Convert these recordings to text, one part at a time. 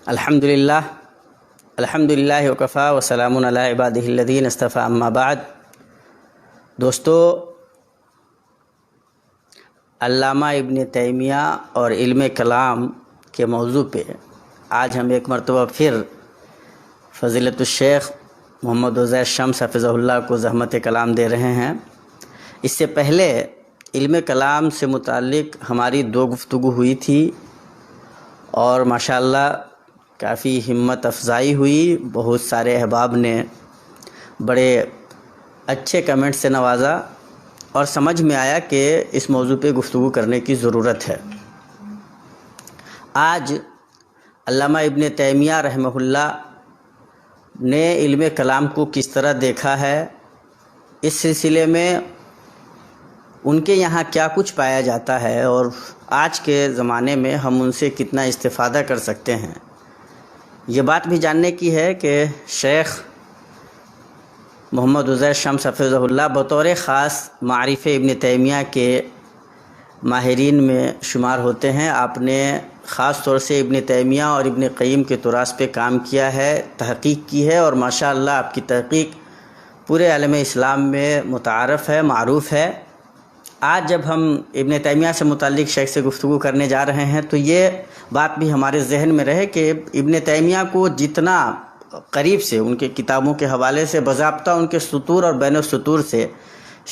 الحمدللہ وکفا وسلام علی عبادہ الذین اصطفی اما بعد. دوستو، علامہ ابن تیمیہ اور علم کلام کے موضوع پہ آج ہم ایک مرتبہ پھر فضیلت الشیخ محمد عزیر شمس حفظہ اللہ کو زحمت کلام دے رہے ہیں. اس سے پہلے علم کلام سے متعلق ہماری 2 گفتگو ہوئی تھی اور ماشاءاللہ کافی ہمت افزائی ہوئی. بہت سارے احباب نے بڑے اچھے کمنٹ سے نوازا اور سمجھ میں آیا کہ اس موضوع پہ گفتگو کرنے کی ضرورت ہے. آج علامہ ابن تیمیہ رحمہ اللہ نے علم کلام کو کس طرح دیکھا ہے، اس سلسلے میں ان کے یہاں کیا کچھ پایا جاتا ہے اور آج کے زمانے میں ہم ان سے کتنا استفادہ کر سکتے ہیں، یہ بات بھی جاننے کی ہے کہ شیخ محمد عزیر شمس حفظہ اللہ بطور خاص معارف ابن تیمیہ کے ماہرین میں شمار ہوتے ہیں. آپ نے خاص طور سے ابن تیمیہ اور ابن قیم کے تراث پہ کام کیا ہے، تحقیق کی ہے اور ماشاءاللہ آپ کی تحقیق پورے عالم اسلام میں متعارف ہے، معروف ہے. آج جب ہم ابن تیمیہ سے متعلق شیخ سے گفتگو کرنے جا رہے ہیں تو یہ بات بھی ہمارے ذہن میں رہے کہ ابن تیمیہ کو جتنا قریب سے ان کے کتابوں کے حوالے سے باضابطہ ان کے سطور اور بین السطور سے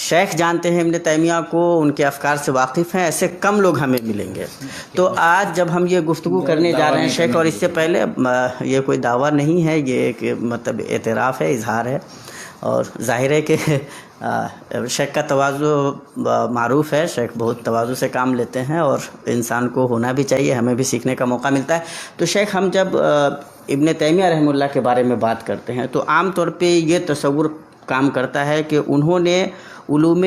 شیخ جانتے ہیں ابن تیمیہ کو، ان کے افکار سے واقف ہیں، ایسے کم لوگ ہمیں ملیں گے. تو آج جب ہم یہ گفتگو کرنے جا رہے ہیں شیخ، اور اس سے پہلے یہ کوئی دعویٰ نہیں ہے، یہ ایک مطلب اعتراف ہے، اظہار ہے، اور ظاہر ہے کہ شیخ کا تواضع معروف ہے. شیخ بہت تواضع سے کام لیتے ہیں اور انسان کو ہونا بھی چاہیے، ہمیں بھی سیکھنے کا موقع ملتا ہے. تو شیخ، ہم جب ابن تیمیہ رحمہ اللہ کے بارے میں بات کرتے ہیں تو عام طور پہ یہ تصور کام کرتا ہے کہ انہوں نے علوم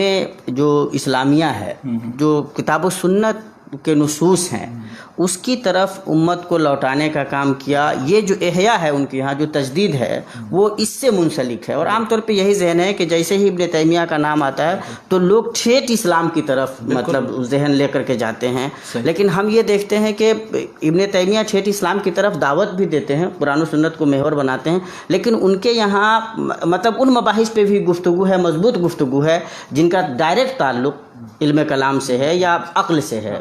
جو اسلامیہ ہے، جو کتاب و سنت کے نصوص ہیں، اس کی طرف امت کو لوٹانے کا کام کیا. یہ جو احیاء ہے ان کے یہاں، جو تجدید ہے، وہ اس سے منسلک ہے. اور عام طور پہ یہی ذہن ہے کہ جیسے ہی ابن تیمیہ کا نام آتا ہے تو لوگ ٹھیٹ اسلام کی طرف مطلب ذہن لے کر کے جاتے ہیں. لیکن ہم یہ دیکھتے ہیں کہ ابن تیمیہ ٹھیٹ اسلام کی طرف دعوت بھی دیتے ہیں، قرآن و سنت کو محور بناتے ہیں، لیکن ان کے یہاں مطلب ان مباحث پہ بھی گفتگو ہے، مضبوط گفتگو ہے، جن کا ڈائریکٹ تعلق علم کلام سے ہے یا عقل سے ہے.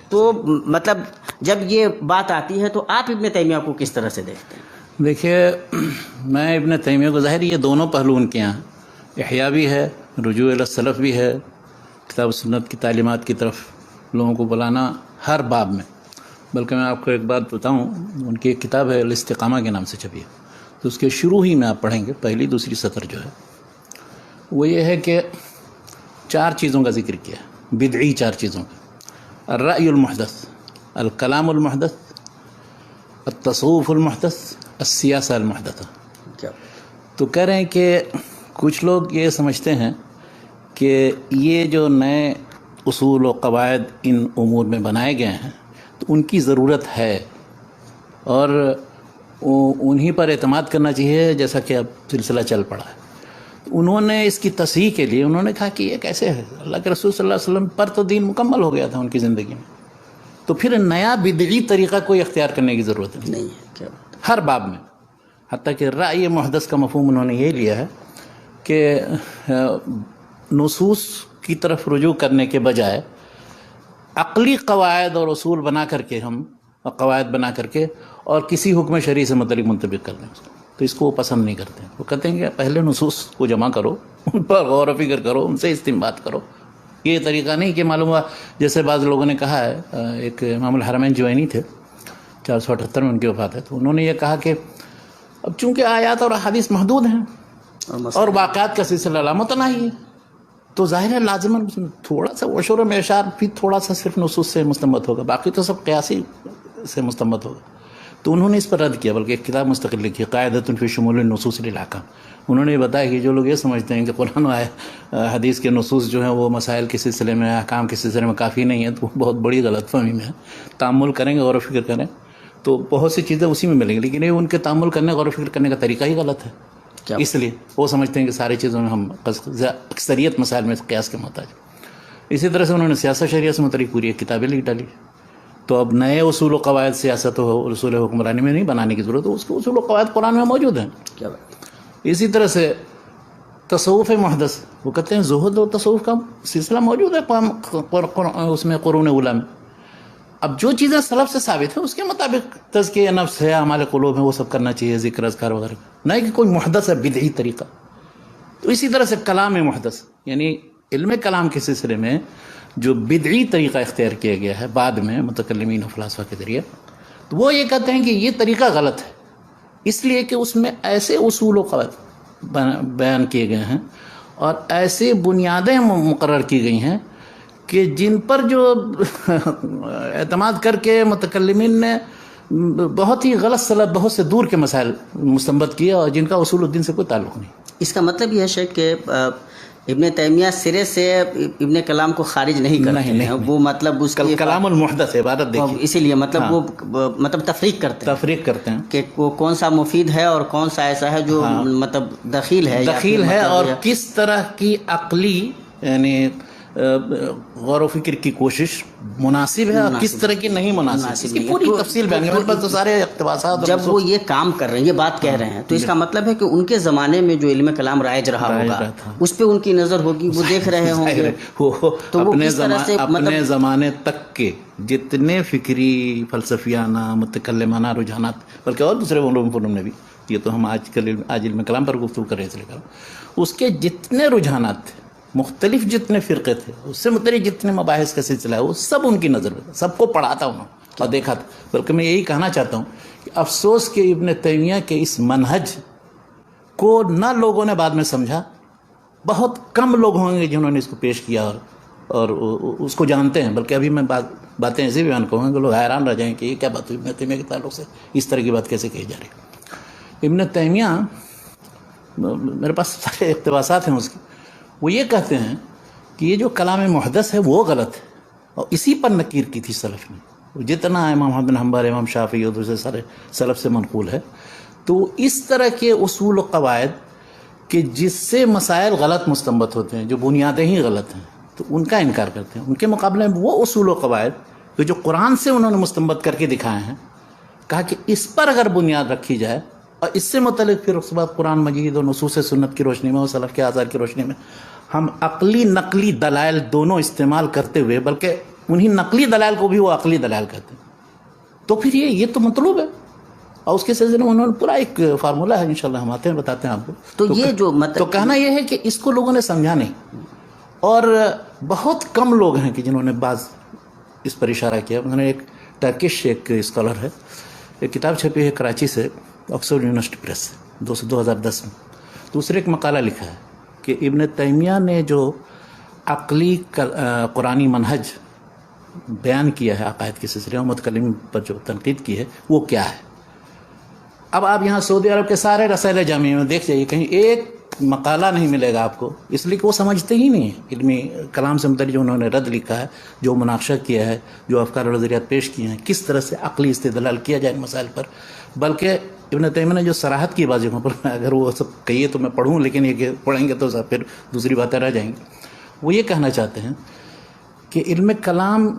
تو مطلب جب یہ بات آتی ہے تو آپ ابن تیمیہ کو کس طرح سے دیکھتے ہیں؟ دیکھیے، میں ابن تیمیہ کو ظاہر یہ دونوں پہلو ان کے یہاں احیاء بھی ہے، رجوع الی السلف بھی ہے، کتاب و سنت کی تعلیمات کی طرف لوگوں کو بلانا ہر باب میں. بلکہ میں آپ کو ایک بات بتاؤں، ان کی ایک کتاب ہے الاستقامہ کے نام سے چھپی ہے، تو اس کے شروع ہی میں آپ پڑھیں گے پہلی دوسری سطر جو ہے وہ یہ ہے کہ 4 چیزوں کا ذکر کیا ہے، بدعی 4 چیزوں کا: الرأی المحدث، الکلام المحدث، التصوف المحدث، السیاسہ المحدثہ. تو کہہ رہے ہیں کہ کچھ لوگ یہ سمجھتے ہیں کہ یہ جو نئے اصول و قواعد ان امور میں بنائے گئے ہیں تو ان کی ضرورت ہے اور انہی پر اعتماد کرنا چاہیے، جیسا کہ اب سلسلہ چل پڑا ہے. انہوں نے اس کی تصحیح کے لیے انہوں نے کہا کہ یہ کیسے ہے، اللہ کے رسول صلی اللہ علیہ وسلم پر تو دین مکمل ہو گیا تھا ان کی زندگی میں، تو پھر نیا بدعی طریقہ کوئی اختیار کرنے کی ضرورت نہیں ہے ہر باب میں. حتیٰ کہ رأی محدث کا مفہوم انہوں نے یہ لیا ہے کہ نصوص کی طرف رجوع کرنے کے بجائے عقلی قواعد اور اصول بنا کر کے ہم قواعد بنا کر کے اور کسی حکم شرعی سے متعلق منطبق کر دیں اس کو، تو اس کو وہ پسند نہیں کرتے. وہ کہتے ہیں کہ پہلے نصوص کو جمع کرو، ان پر غور و فکر کرو، ان سے استنباط کرو. یہ طریقہ نہیں کہ معلوم ہوا، جیسے بعض لوگوں نے کہا ہے، ایک امام الحرمین جوینی تھے 478 میں ان کی وفات ہے، تو انہوں نے یہ کہا کہ اب چونکہ آیات اور احادیث محدود ہیں اور واقعات کا سلسلہ لامتناہی ہے، تو ظاہر ہے لازماً تھوڑا سا عشر و معشار بھی تھوڑا سا صرف نصوص سے مستنبط ہوگا، باقی تو سب قیاسی سے مستنبط ہوگا. تو انہوں نے اس پر رد کیا، بلکہ ایک کتاب مستقل لکھی، قاعدۃ فی شمول النصوص للاحکام. انہوں نے یہ بتایا کہ جو لوگ یہ سمجھتے ہیں کہ قرآن و حدیث کے نصوص جو ہیں وہ مسائل کے سلسلے میں، احکام کے سلسلے میں کافی نہیں ہیں، تو بہت بڑی غلط فہمی میں ہے. تأمل کریں گے، غور و فکر کریں تو بہت سی چیزیں اسی میں ملیں گی، لیکن یہ ان کے تأمل کرنے، غور و فکر کرنے کا طریقہ ہی غلط ہے. اس لیے وہ سمجھتے ہیں کہ ساری چیزوں میں ہم اکثریت مسائل میں قیاس کے محتاج. اسی طرح سے انہوں نے سیاست شریعت سے متعلق پوری ایک کتابیں لکھ ڈالی. تو اب نئے اصول و قواعد سیاست و اصول حکمرانی میں نہیں بنانے کی ضرورت ہے، اس کے اصول و قواعد قرآن میں موجود ہیں. کیا بات. اسی طرح سے تصوف محدث، وہ کہتے ہیں زہد و تصوف کا سلسلہ موجود ہے اس میں قرون اولیٰ میں. اب جو چیزیں سلف سے ثابت ہیں اس کے مطابق تزکیہ نفس ہے، اعمال قلوب ہے، وہ سب کرنا چاہیے، ذکر اذکار وغیرہ، نہ کہ کوئی محدث ہے بدعی طریقہ. تو اسی طرح سے کلام محدث، یعنی علم کلام کے سلسلے میں جو بدعی طریقہ اختیار کیا گیا ہے بعد میں متکلمین و فلاسفہ کے ذریعے، تو وہ یہ کہتے ہیں کہ یہ طریقہ غلط ہے، اس لیے کہ اس میں ایسے اصول و قواعد بیان کیے گئے ہیں اور ایسے بنیادیں مقرر کی گئی ہیں کہ جن پر جو اعتماد کر کے متکلمین نے بہت ہی غلط سلف، بہت سے دور کے مسائل مستنبط کیے اور جن کا اصول الدین سے کوئی تعلق نہیں. اس کا مطلب یہ ہے شیخ کہ ابن تیمیہ سرے سے ابن کلام کو خارج نہیں کرتے ہیں، وہ مطلب اس کی کلام المحدث عبارت دیکھیے، اسی لیے مطلب وہ مطلب تفریق کرتے ہیں کہ وہ کون سا مفید ہے اور کون سا ایسا ہے جو مطلب دخیل ہے اور کس طرح کی عقلی یعنی غور و فکر کی کوشش مناسب ہے اور کس طرح کی نہیں مناسب، اس کی پوری تفصیل بیان ہے. تو سارے اقتباسات جب وہ یہ کام کر رہے ہیں، یہ بات کہہ رہے ہیں، تو اس کا مطلب ہے کہ ان کے زمانے میں جو علم کلام رائج رہا ہوگا اس پہ ان کی نظر ہوگی، وہ دیکھ رہے ہوں گے. تو اپنے زمانے تک کے جتنے فکری فلسفیانہ متکلمانہ رجحانات، بلکہ اور دوسرے علوم میں بھی، یہ تو ہم آج علم کلام پر گفتگو کر رہے تھے، اس کے جتنے رجحانات تھے، مختلف جتنے فرقے تھے، اس سے متعلق جتنے مباحث کا سلسلہ ہے، وہ سب ان کی نظر میں، سب کو پڑھا تھا انہوں اور دیکھا تھا. بلکہ میں یہی کہنا چاہتا ہوں کہ افسوس کہ ابن تیمیہ کے اس منہج کو نہ لوگوں نے بعد میں سمجھا، بہت کم لوگ ہوں گے جنہوں نے اس کو پیش کیا اور اس کو جانتے ہیں. بلکہ ابھی میں باتیں ایسے بیان کروں گا کہ لوگ حیران رہ جائیں کہ یہ کیا بات ہوئی، ابن تیمیہ کے تعلق سے اس طرح کی بات کیسے کہی جا رہی. ابن تیمیہ، میرے پاس سارے اقتباسات ہیں اس کی، وہ یہ کہتے ہیں کہ یہ جو کلام محدث ہے وہ غلط ہے، اور اسی پر نکیر کی تھی سلف نے. جتنا امام احمد بن حنبل، امام شافعی اور دوسرے سارے سلف سے منقول ہے. تو اس طرح کے اصول و قواعد کہ جس سے مسائل غلط مستنبط ہوتے ہیں، جو بنیادیں ہی غلط ہیں، تو ان کا انکار کرتے ہیں. ان کے مقابلے میں وہ اصول و قواعد جو قرآن سے انہوں نے مستنبط کر کے دکھائے ہیں، کہا کہ اس پر اگر بنیاد رکھی جائے اور اس سے متعلق پھر اس کے بعد قرآن مجید اور نصوص سنت کی روشنی میں اور سلف کے آثار کی روشنی میں ہم عقلی نقلی دلائل دونوں استعمال کرتے ہوئے، بلکہ انہی نقلی دلائل کو بھی وہ عقلی دلائل کہتے ہیں، تو پھر یہ تو مطلوب ہے. اور اس کے سلسلے میں انہوں نے پورا ایک فارمولہ ہے، انشاءاللہ ہم آتے ہیں بتاتے ہیں آپ کو. تو یہ جو تو کہنا یہ ہے کہ اس کو لوگوں نے سمجھا نہیں، اور بہت کم لوگ ہیں کہ جنہوں نے بعض اس پر اشارہ کیا. انہوں نے ایک ٹرکش ایک اسکالر ہے، ایک کتاب چھپی ہے کراچی سے، آکسفورڈ یونیورسٹی پریس سے 2010 میں. دوسرے ایک مقالہ لکھا ہے کہ ابن تیمیہ نے جو عقلی قرآنی منہج بیان کیا ہے عقائد کے سلسلے میں، متکلم پر جو تنقید کی ہے وہ کیا ہے. اب آپ یہاں سعودی عرب کے سارے رسائل جامعہ میں دیکھ جائیے، کہیں ایک مقالہ نہیں ملے گا آپ کو، اس لیے کہ وہ سمجھتے ہی نہیں ہیں علمی کلام سے متعلق جو انہوں نے رد لکھا ہے، جو مناقشہ کیا ہے، جو افکار اور نظریات پیش کیے ہیں، کس طرح سے عقلی استدلال کیا جائے ان مسائل پر. بلکہ ابن تیمیہ نے جو صراحت کی بازیوں پر، اگر وہ سب کہیے تو میں پڑھوں، لیکن یہ کہ پڑھیں گے تو پھر دوسری باتیں رہ جائیں گی. وہ یہ کہنا چاہتے ہیں کہ علم کلام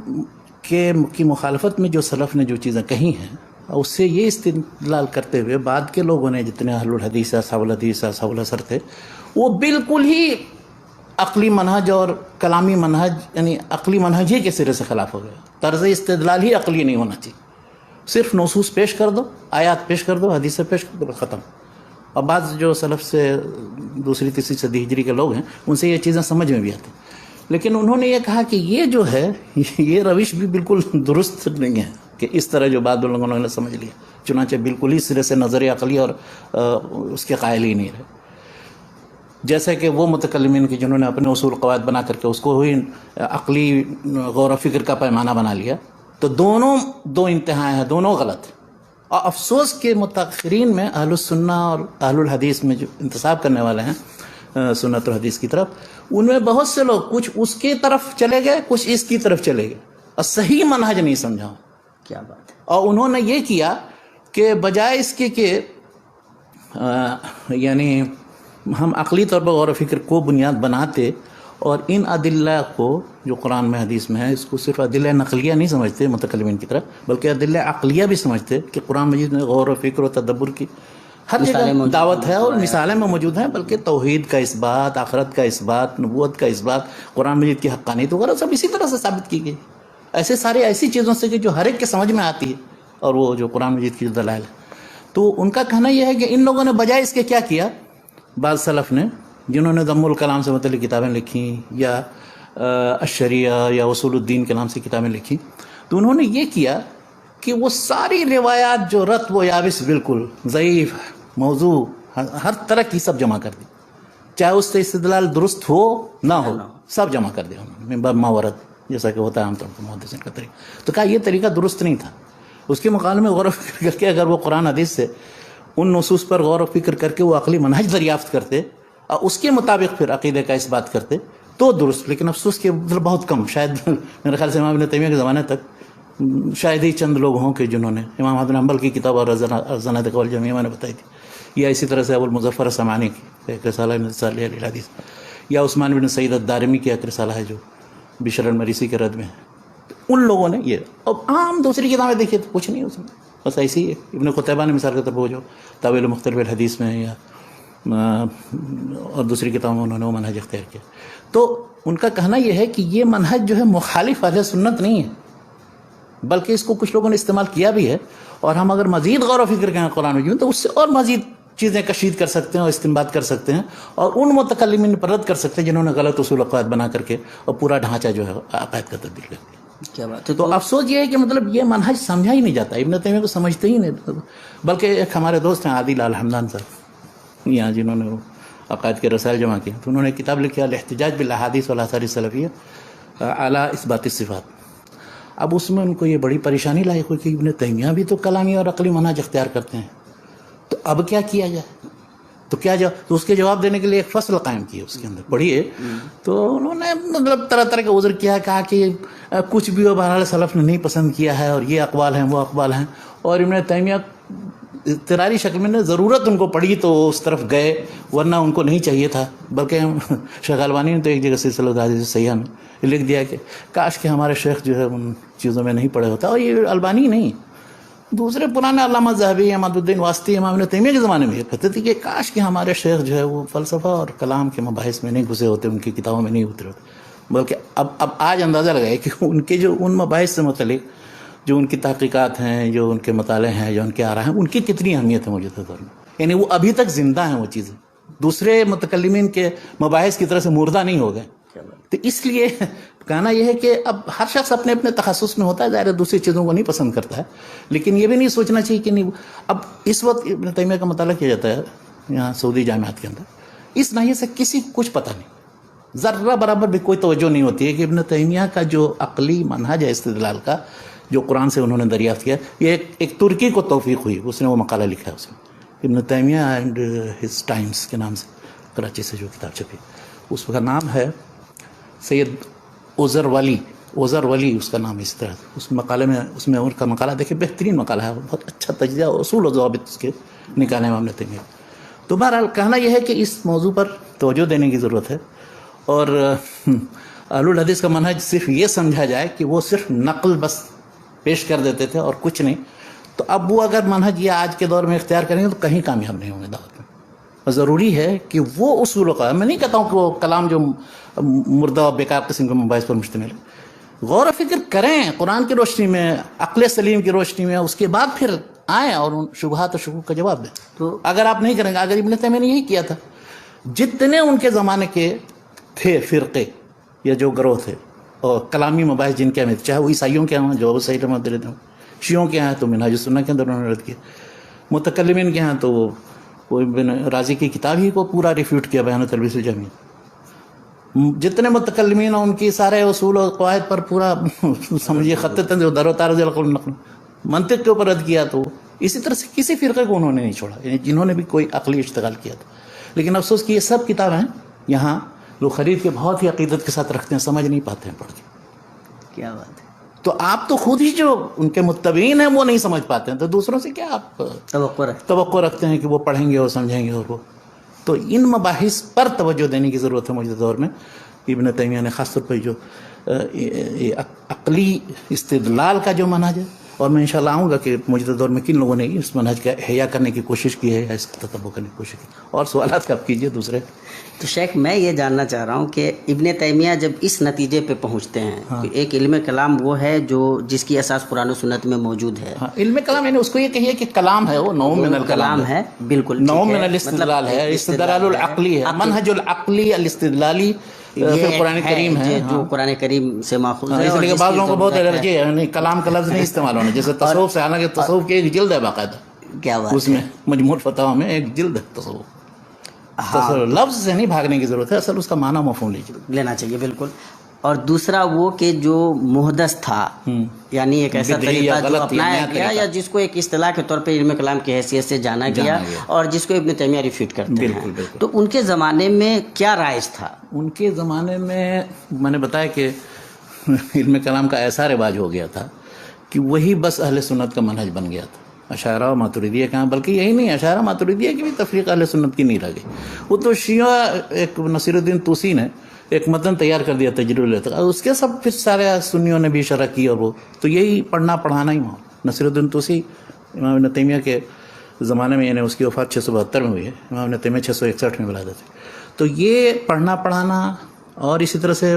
کی مخالفت میں جو سلف نے جو چیزیں کہی ہیں، اس سے یہ استدلال کرتے ہوئے بعد کے لوگوں نے جتنے اہل الحدیث، اصحاب الحدیث، اصحاب الاثر تھے، وہ بالکل ہی عقلی منہج اور کلامی منہج، یعنی عقلی منہج ہی کے سرے سے خلاف ہو گیا. طرز استدلال ہی عقلی نہیں ہونا چاہیے، صرف نصوص پیش کر دو، آیات پیش کر دو، حدیث پیش کر دو، ختم. اور بعض جو سلف سے دوسری تیسری صدی ہجری کے لوگ ہیں، ان سے یہ چیزیں سمجھ میں بھی آتی. لیکن انہوں نے یہ کہا کہ یہ جو ہے، یہ روش بھی بالکل درست نہیں ہے کہ اس طرح جو بعض لوگوں نے سمجھ لیا. چنانچہ بالکل ہی سرے سے نظر عقلی اور اس کے قائل ہی نہیں رہے. جیسے کہ وہ متکلمین کی جنہوں نے اپنے اصول قواعد بنا کر کے اس کو ہی عقلی غور و فکر کا پیمانہ بنا لیا. تو دونوں دو انتہائیں ہیں، دونوں غلط ہیں. اور افسوس کے متاخرین میں اہل السنہ اور اہل الحدیث میں جو انتساب کرنے والے ہیں سنت اور حدیث کی طرف، ان میں بہت سے لوگ کچھ اس کی طرف چلے گئے، کچھ اس کی طرف چلے گئے اور صحیح منہج نہیں سمجھا. کیا بات ہے. اور انہوں نے یہ کیا کہ بجائے اس کے کہ یعنی ہم عقلی طور پر غور و فکر کو بنیاد بناتے اور ان ادلہ کو جو قرآن میں حدیث میں ہے اس کو صرف ادلہ نقلیہ نہیں سمجھتے متکلمین کی طرف، بلکہ ادلہ عقلیہ بھی سمجھتے کہ قرآن مجید میں غور و فکر و تدبر کی ہر جگہ دعوت ہے اور مثالیں میں موجود ہیں، بلکہ توحید کا اس بات، آخرت کا اس بات، نبوت کا اس بات، قرآن مجید کی حقانیت وغیرہ سب اسی طرح سے ثابت کی گئی، ایسی چیزوں سے کہ جو ہر ایک کے سمجھ میں آتی ہے، اور وہ جو قرآن مجید کی دلائل ہے۔ تو ان کا کہنا یہ ہے کہ ان لوگوں نے بجائے اس کے کیا کیا، بعض سلف نے جنہوں نے ضم الکلام سے متعلق کتابیں لکھیں یا الشریعہ یا اصول الدین کے نام سے کتابیں لکھی، تو انہوں نے یہ کیا کہ وہ ساری روایات جو رتب و یابس بالکل ضعیف، موضوع، ہر طرح کی سب جمع کر دی، چاہے اس سے استدلال درست ہو نہ ہو، سب جمع کر دیا انہوں نے من باب ما ورد، جیسا کہ ہوتا ہے عام طور پر محدثین کا طریقہ۔ تو کہا یہ طریقہ درست نہیں تھا، اس کے مقابلے میں غور و فکر کر کے اگر وہ قرآن حدیث سے ان نصوص پر غور و فکر کر کے وہ عقلی منہج دریافت کرتے اور اس کے مطابق پھر عقیدے کا اس بات کرتے تو درست۔ لیکن افسوس کہ بہت کم، شاید میرے خیال سے امام ابن تیمیہ کے زمانے تک شاید ہی چند لوگ ہوں کہ جنہوں نے امام احمد بن حنبل کی کتاب اور الزنادقہ والجمیع میں نے بتائی تھی، یا اسی طرح سے ابو المظفر سمعانی کی ایک رسالہ ہے الحدیث، یا عثمان بن سعید الدارمی کی ایک رسالہ ہے جو بشر المریسی کے رد میں ہے۔ ان لوگوں نے یہ، اب عام دوسری کتابیں دیکھیے تو کچھ نہیں اس میں، بس ایسی ہی ہے۔ ابن قتیبہ نے مثال کے طور پر وہ جو تاویل مختلف الحدیث میں یا اور دوسری کتابوں میں انہوں نے وہ منہج اختیار کیا۔ تو ان کا کہنا یہ ہے کہ یہ منہج جو ہے مخالف اہل سنت نہیں ہے، بلکہ اس کو کچھ لوگوں نے استعمال کیا بھی ہے، اور ہم اگر مزید غور و فکر کریں قرآن مجید تو اس سے اور مزید چیزیں کشید کر سکتے ہیں اور استنباط کر سکتے ہیں، اور ان متکلمین پر رد کر سکتے ہیں جنہوں نے غلط اصول عقائد بنا کر کے اور پورا ڈھانچہ جو ہے عقائد کا تبدیل کر دیا۔ کیا بات ہے۔ تو افسوس یہ ہے کہ مطلب یہ منہج سمجھا ہی نہیں جاتا، ابن تیمیہ کو سمجھتے ہی نہیں، بلکہ ایک ہمارے دوست ہیں عادل الحمدان صاحب یہاں جنہوں نے عقائد کے رسائل جمع کیے، تو انہوں نے کتاب لکھی الاحتجاج بالاحادیث والاثار السلفیہ علی اثبات الصفات۔ اب اس میں ان کو یہ بڑی پریشانی لاحق ہوئی کہ ابن تیمیہ بھی تو کلامی اور عقلی منہج اختیار کرتے ہیں، تو اب کیا کیا جائے، تو اس کے جواب دینے کے لیے ایک فصل قائم کی ہے اس کے اندر پڑھیے۔ تو انہوں نے مطلب طرح طرح کا عذر کیا، کہا کہ کچھ بھی ہو بہرحال سلف نے نہیں پسند کیا ہے، اور یہ اقوال ہیں وہ اقوال ہیں، اور ابن تیمیہ اضطراری شکل میں ضرورت ان کو پڑی تو اس طرف گئے، ورنہ ان کو نہیں چاہیے تھا۔ بلکہ شیخ البانی نے تو ایک جگہ سلسلہ الحدیث صحیحہ میں لکھ دیا کہ کاش کہ ہمارے شیخ جو ہے ان چیزوں میں نہیں پڑے ہوتا، اور یہ البانی نہیں، دوسرے پرانے علامہ ذہبی، عماد الدین واسطی، امام ابن تیمیہ کے زمانے میں یہ کہتے تھے کہ کاش کہ ہمارے شیخ جو ہے وہ فلسفہ اور کلام کے مباحث میں نہیں گھسے ہوتے، ان کی کتابوں میں نہیں اترے ہوتے، بلکہ اب آج اندازہ لگائے کہ ان کے جو ان مباحث سے متعلق جو ان کی تحقیقات ہیں، جو ان کے مطالعے ہیں، جو ان کے آراء ہیں، ان کی کتنی اہمیت ہے موجودہ دور میں، یعنی وہ ابھی تک زندہ ہیں، وہ چیزیں دوسرے متکلمین کے مباحث کی طرح سے مردہ نہیں ہو گئے۔ تو اس لیے کہنا یہ ہے کہ اب ہر شخص اپنے اپنے تخصص میں ہوتا ہے، ظاہر ہے دوسری چیزوں کو نہیں پسند کرتا ہے، لیکن یہ بھی نہیں سوچنا چاہیے کہ نہیں۔ اب اس وقت ابن تیمیہ کا مطالعہ کیا جاتا ہے یہاں سعودی جامعات کے اندر، اس ناحیے سے کسی کو کچھ پتہ نہیں، ذرہ برابر بھی کوئی توجہ نہیں ہوتی ہے کہ ابن تیمیہ کا جو عقلی منہج ہے استدلال کا، جو قرآن سے انہوں نے دریافت کیا، یہ ایک ترکی کو توفیق ہوئی، اس نے وہ مقالہ لکھا ہے اس میں، ابن تیمیہ اینڈ ہز ٹائمز کے نام سے کراچی سے جو کتاب چھپی، اس کا نام ہے سید عذر ولی اس کا نام، اس طرح اس مقالے میں، اس میں ان کا مقالہ دیکھیں، بہترین مقالہ ہے، بہت اچھا تجزیہ اصول و ضوابط اس کے نکالے ابن تیمیہ۔ تو بہرحال کہنا یہ ہے کہ اس موضوع پر توجہ دینے کی ضرورت ہے، اور اہل الحدیث کا منہج صرف یہ سمجھا جائے کہ وہ صرف نقل بس پیش کر دیتے تھے اور کچھ نہیں، تو اب وہ اگر منہج یہ آج کے دور میں اختیار کریں گے تو کہیں کامیاب نہیں ہوں گے دعوت میں۔ اور ضروری ہے کہ وہ اصول کا، میں نہیں کہتا ہوں کہ وہ کلام جو مردہ اور بیکار قسم کے مباحث پر مشتمل ہے، غور و فکر کریں قرآن کی روشنی میں، عقل سلیم کی روشنی میں، اس کے بعد پھر آئیں اور ان شبہات و شکوک کا جواب دیں۔ تو اگر آپ نہیں کریں گے، اگر ابن تیمیہ نے یہی کیا تھا، جتنے ان کے زمانے کے تھے فرقے یا جو گروہ تھے اور کلامی مباحث جن کے اہمیت، چاہے وہ عیسائیوں کے ہوں جو ابو سعید احمد رضی اللہ عنہ، شیعوں کے ہیں تو منہاج السنہ کے اندر انہوں نے رد کیا، متکلمین کے ہیں تو وہ ابن رازی کی کتاب ہی کو پورا ریفیوٹ کیا، بیان تلبیس الجہمیہ، جتنے متکلمین ہیں ان کی سارے اصول اور قواعد پر پورا سمجھیے خط تنظیم در و تارز القول نقل منطق کے اوپر رد کیا۔ تو اسی طرح سے کسی فرقے کو انہوں نے نہیں چھوڑا، یعنی جنہوں نے بھی کوئی عقلی اشتغال کیا تھا۔ لیکن افسوس کہ یہ سب کتابیں یہاں لوگ خرید کے بہت ہی عقیدت کے ساتھ رکھتے ہیں، سمجھ نہیں پاتے ہیں پڑھ کے۔ کیا بات ہے۔ تو آپ تو خود ہی جو ان کے متبعین ہیں وہ نہیں سمجھ پاتے ہیں، تو دوسروں سے کیا آپ توقع رکھتے ہیں کہ وہ پڑھیں گے اور سمجھیں گے؟ اور وہ تو ان مباحث پر توجہ دینے کی ضرورت ہے موجودہ دور میں، ابن تیمیہ نے خاص طور پر جو عقلی استدلال کا جو منہج ہے، اور میں انشاءاللہ آؤں گا کہ موجودہ دور میں کن لوگوں نے اس منہج کا احیاء کرنے کی کوشش کی ہے یا اس کا تتبع کرنے کی کوشش کی، اور سوالات آپ کیجئے دوسرے۔ تو شیخ میں یہ جاننا چاہ رہا ہوں کہ ابن تیمیہ جب اس نتیجے پہ پہنچتے ہیں کہ ایک علم کلام وہ ہے جس کی اساس قرآن و سنت میں موجود ہے، علم کلام یعنی اس کو یہ کہیے کہ کلام ہے، وہ نوع من الکلام ہے، بالکل نوع من الاستدلال ہے، استدلال العقلی ہے، منہج العقلی الاستدلالی قرآن کریم ہے جو قرآن کریم سے ماخوذ ہے۔ اس لیے بات لوگوں کو بہت الرجی ہے، یعنی کلام کا لفظ نہیں استعمال ہونا، جیسے تصوف سے، حالانکہ تصوف کی ایک جلد ہے باقاعدہ، کیا بات اس میں مجموع فتاوی میں ایک جلد ہے تصوف۔ لفظ سے نہیں بھاگنے کی ضرورت ہے، اصل اس کا معنی مفہوم لینا چاہیے، بالکل۔ اور دوسرا وہ کہ جو محدث تھا، یعنی ایک ایسا طریقہ جو اپنایا گیا یا جس کو ایک اصطلاح کے طور پہ علم کلام کی حیثیت سے جانا گیا اور جس کو ابن تیمیہ ریفیوٹ کرتے ہیں، تو ان کے زمانے میں کیا رائج تھا؟ ان کے زمانے میں نے بتایا کہ علم کلام کا ایسا رواج ہو گیا تھا کہ وہی بس اہل سنت کا منہج بن گیا تھا۔ اشاعرہ و ماتریدیہ کہاں، بلکہ یہی نہیں، اشاعرہ ماتریدیہ کی بھی تفریق اہل سنت کی نہیں رہ گئی۔ وہ تو شیعہ، ایک نصیر الدین طوسی نے ایک متن تیار کر دیا تجرید الاعتقاد، اس کے سب پھر سارے سنیوں نے بھی شرح کی، اور وہ تو یہی پڑھنا پڑھانا ہی وہاں۔ نصیر الدین طوسی امام ابن تیمیہ کے زمانے میں، یعنی اس کی وفات 672 میں ہوئی ہے، امام ابن تیمیہ 661 میں ولادت ہے، تو یہ پڑھنا پڑھانا، اور اسی طرح سے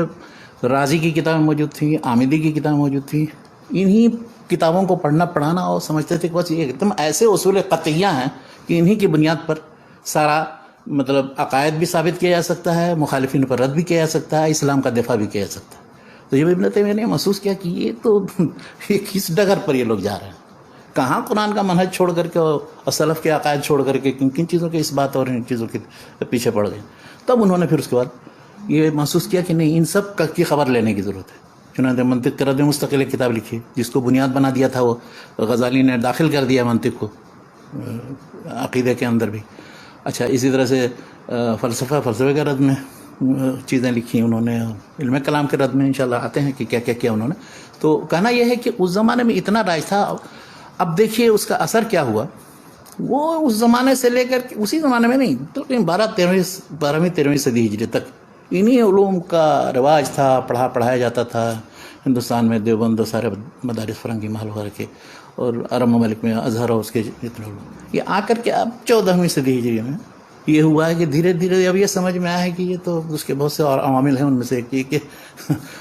رازی کی کتابیں موجود تھیں، آمدی کی کتابیں موجود تھیں، انہی کتابوں کو پڑھنا پڑھانا، اور سمجھتے تھے کہ بس یہ ایک دم ایسے اصول قطعیہ ہیں کہ انہی کی بنیاد پر سارا مطلب عقائد بھی ثابت کیا جا سکتا ہے، مخالفین پر رد بھی کیا جا سکتا ہے، اسلام کا دفاع بھی کیا جا سکتا ہے۔ تو جب ابن تیمیہ نے محسوس کیا کہ یہ تو کس ڈگر پر یہ لوگ جا رہے ہیں، کہاں قرآن کا منہج چھوڑ کر کے اور سلف کے عقائد چھوڑ کر کے کن کن چیزوں کے اس بات اور ان چیزوں کے پیچھے پڑ گئے، تب انہوں نے پھر اس کے بعد یہ محسوس کیا کہ نہیں، ان سب کی خبر لینے کی ضرورت ہے۔ چنانچہ منطق کے رد مستقل ایک کتاب لکھی، جس کو بنیاد بنا دیا تھا وہ غزالی نے داخل کر دیا منطق کو عقیدے کے اندر بھی۔ اچھا، اسی طرح سے فلسفے کے رد میں چیزیں لکھی انہوں نے، علم کلام کے رد میں انشاءاللہ آتے ہیں کہ کیا کیا کیا انہوں نے۔ تو کہنا یہ ہے کہ اس زمانے میں اتنا رائج تھا۔ اب دیکھیے اس کا اثر کیا ہوا، وہ اس زمانے سے لے کر اسی زمانے میں نہیں، تو 12ویں 13ویں صدی ہجری تک انہی علوم کا رواج تھا، پڑھایا جاتا تھا ہندوستان میں، دیوبند، سارے مدارس فرنگی محل وغیرہ کے، اور عرب ممالک میں ازہر اور اس کے جتنے علوم، یہ آ کر کے اب 14ویں صدی ہجری میں یہ ہوا ہے کہ دھیرے دھیرے اب یہ سمجھ میں آیا ہے کہ یہ تو اس کے بہت سے اور عوامل ہیں، ان میں سے ایک یہ کہ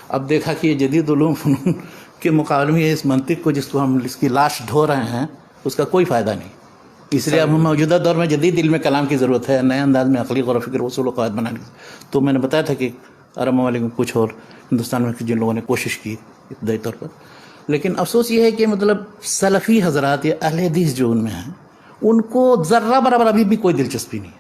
اب دیکھا کہ یہ جدید علوم فنون کے مقابلے میں اس منطق کو، جس کو ہم اس کی لاش ڈھو رہے ہیں، اس کا کوئی فائدہ نہیں۔ اس لیے اب ہم موجودہ دور میں جدید علم کلام کی ضرورت ہے، نئے انداز میں عقلی غور و فکر، اصول و قواعد بنانے کی۔ تو میں نے بتایا تھا کہ عرب ممالک میں کچھ اور ہندوستان میں جن لوگوں نے کوشش کی ابتدائی طور پر، لیکن افسوس یہ ہے کہ مطلب سلفی حضرات یا اہل حدیث جو ان میں ہیں، ان کو ذرہ برابر ابھی بھی کوئی دلچسپی نہیں ہے۔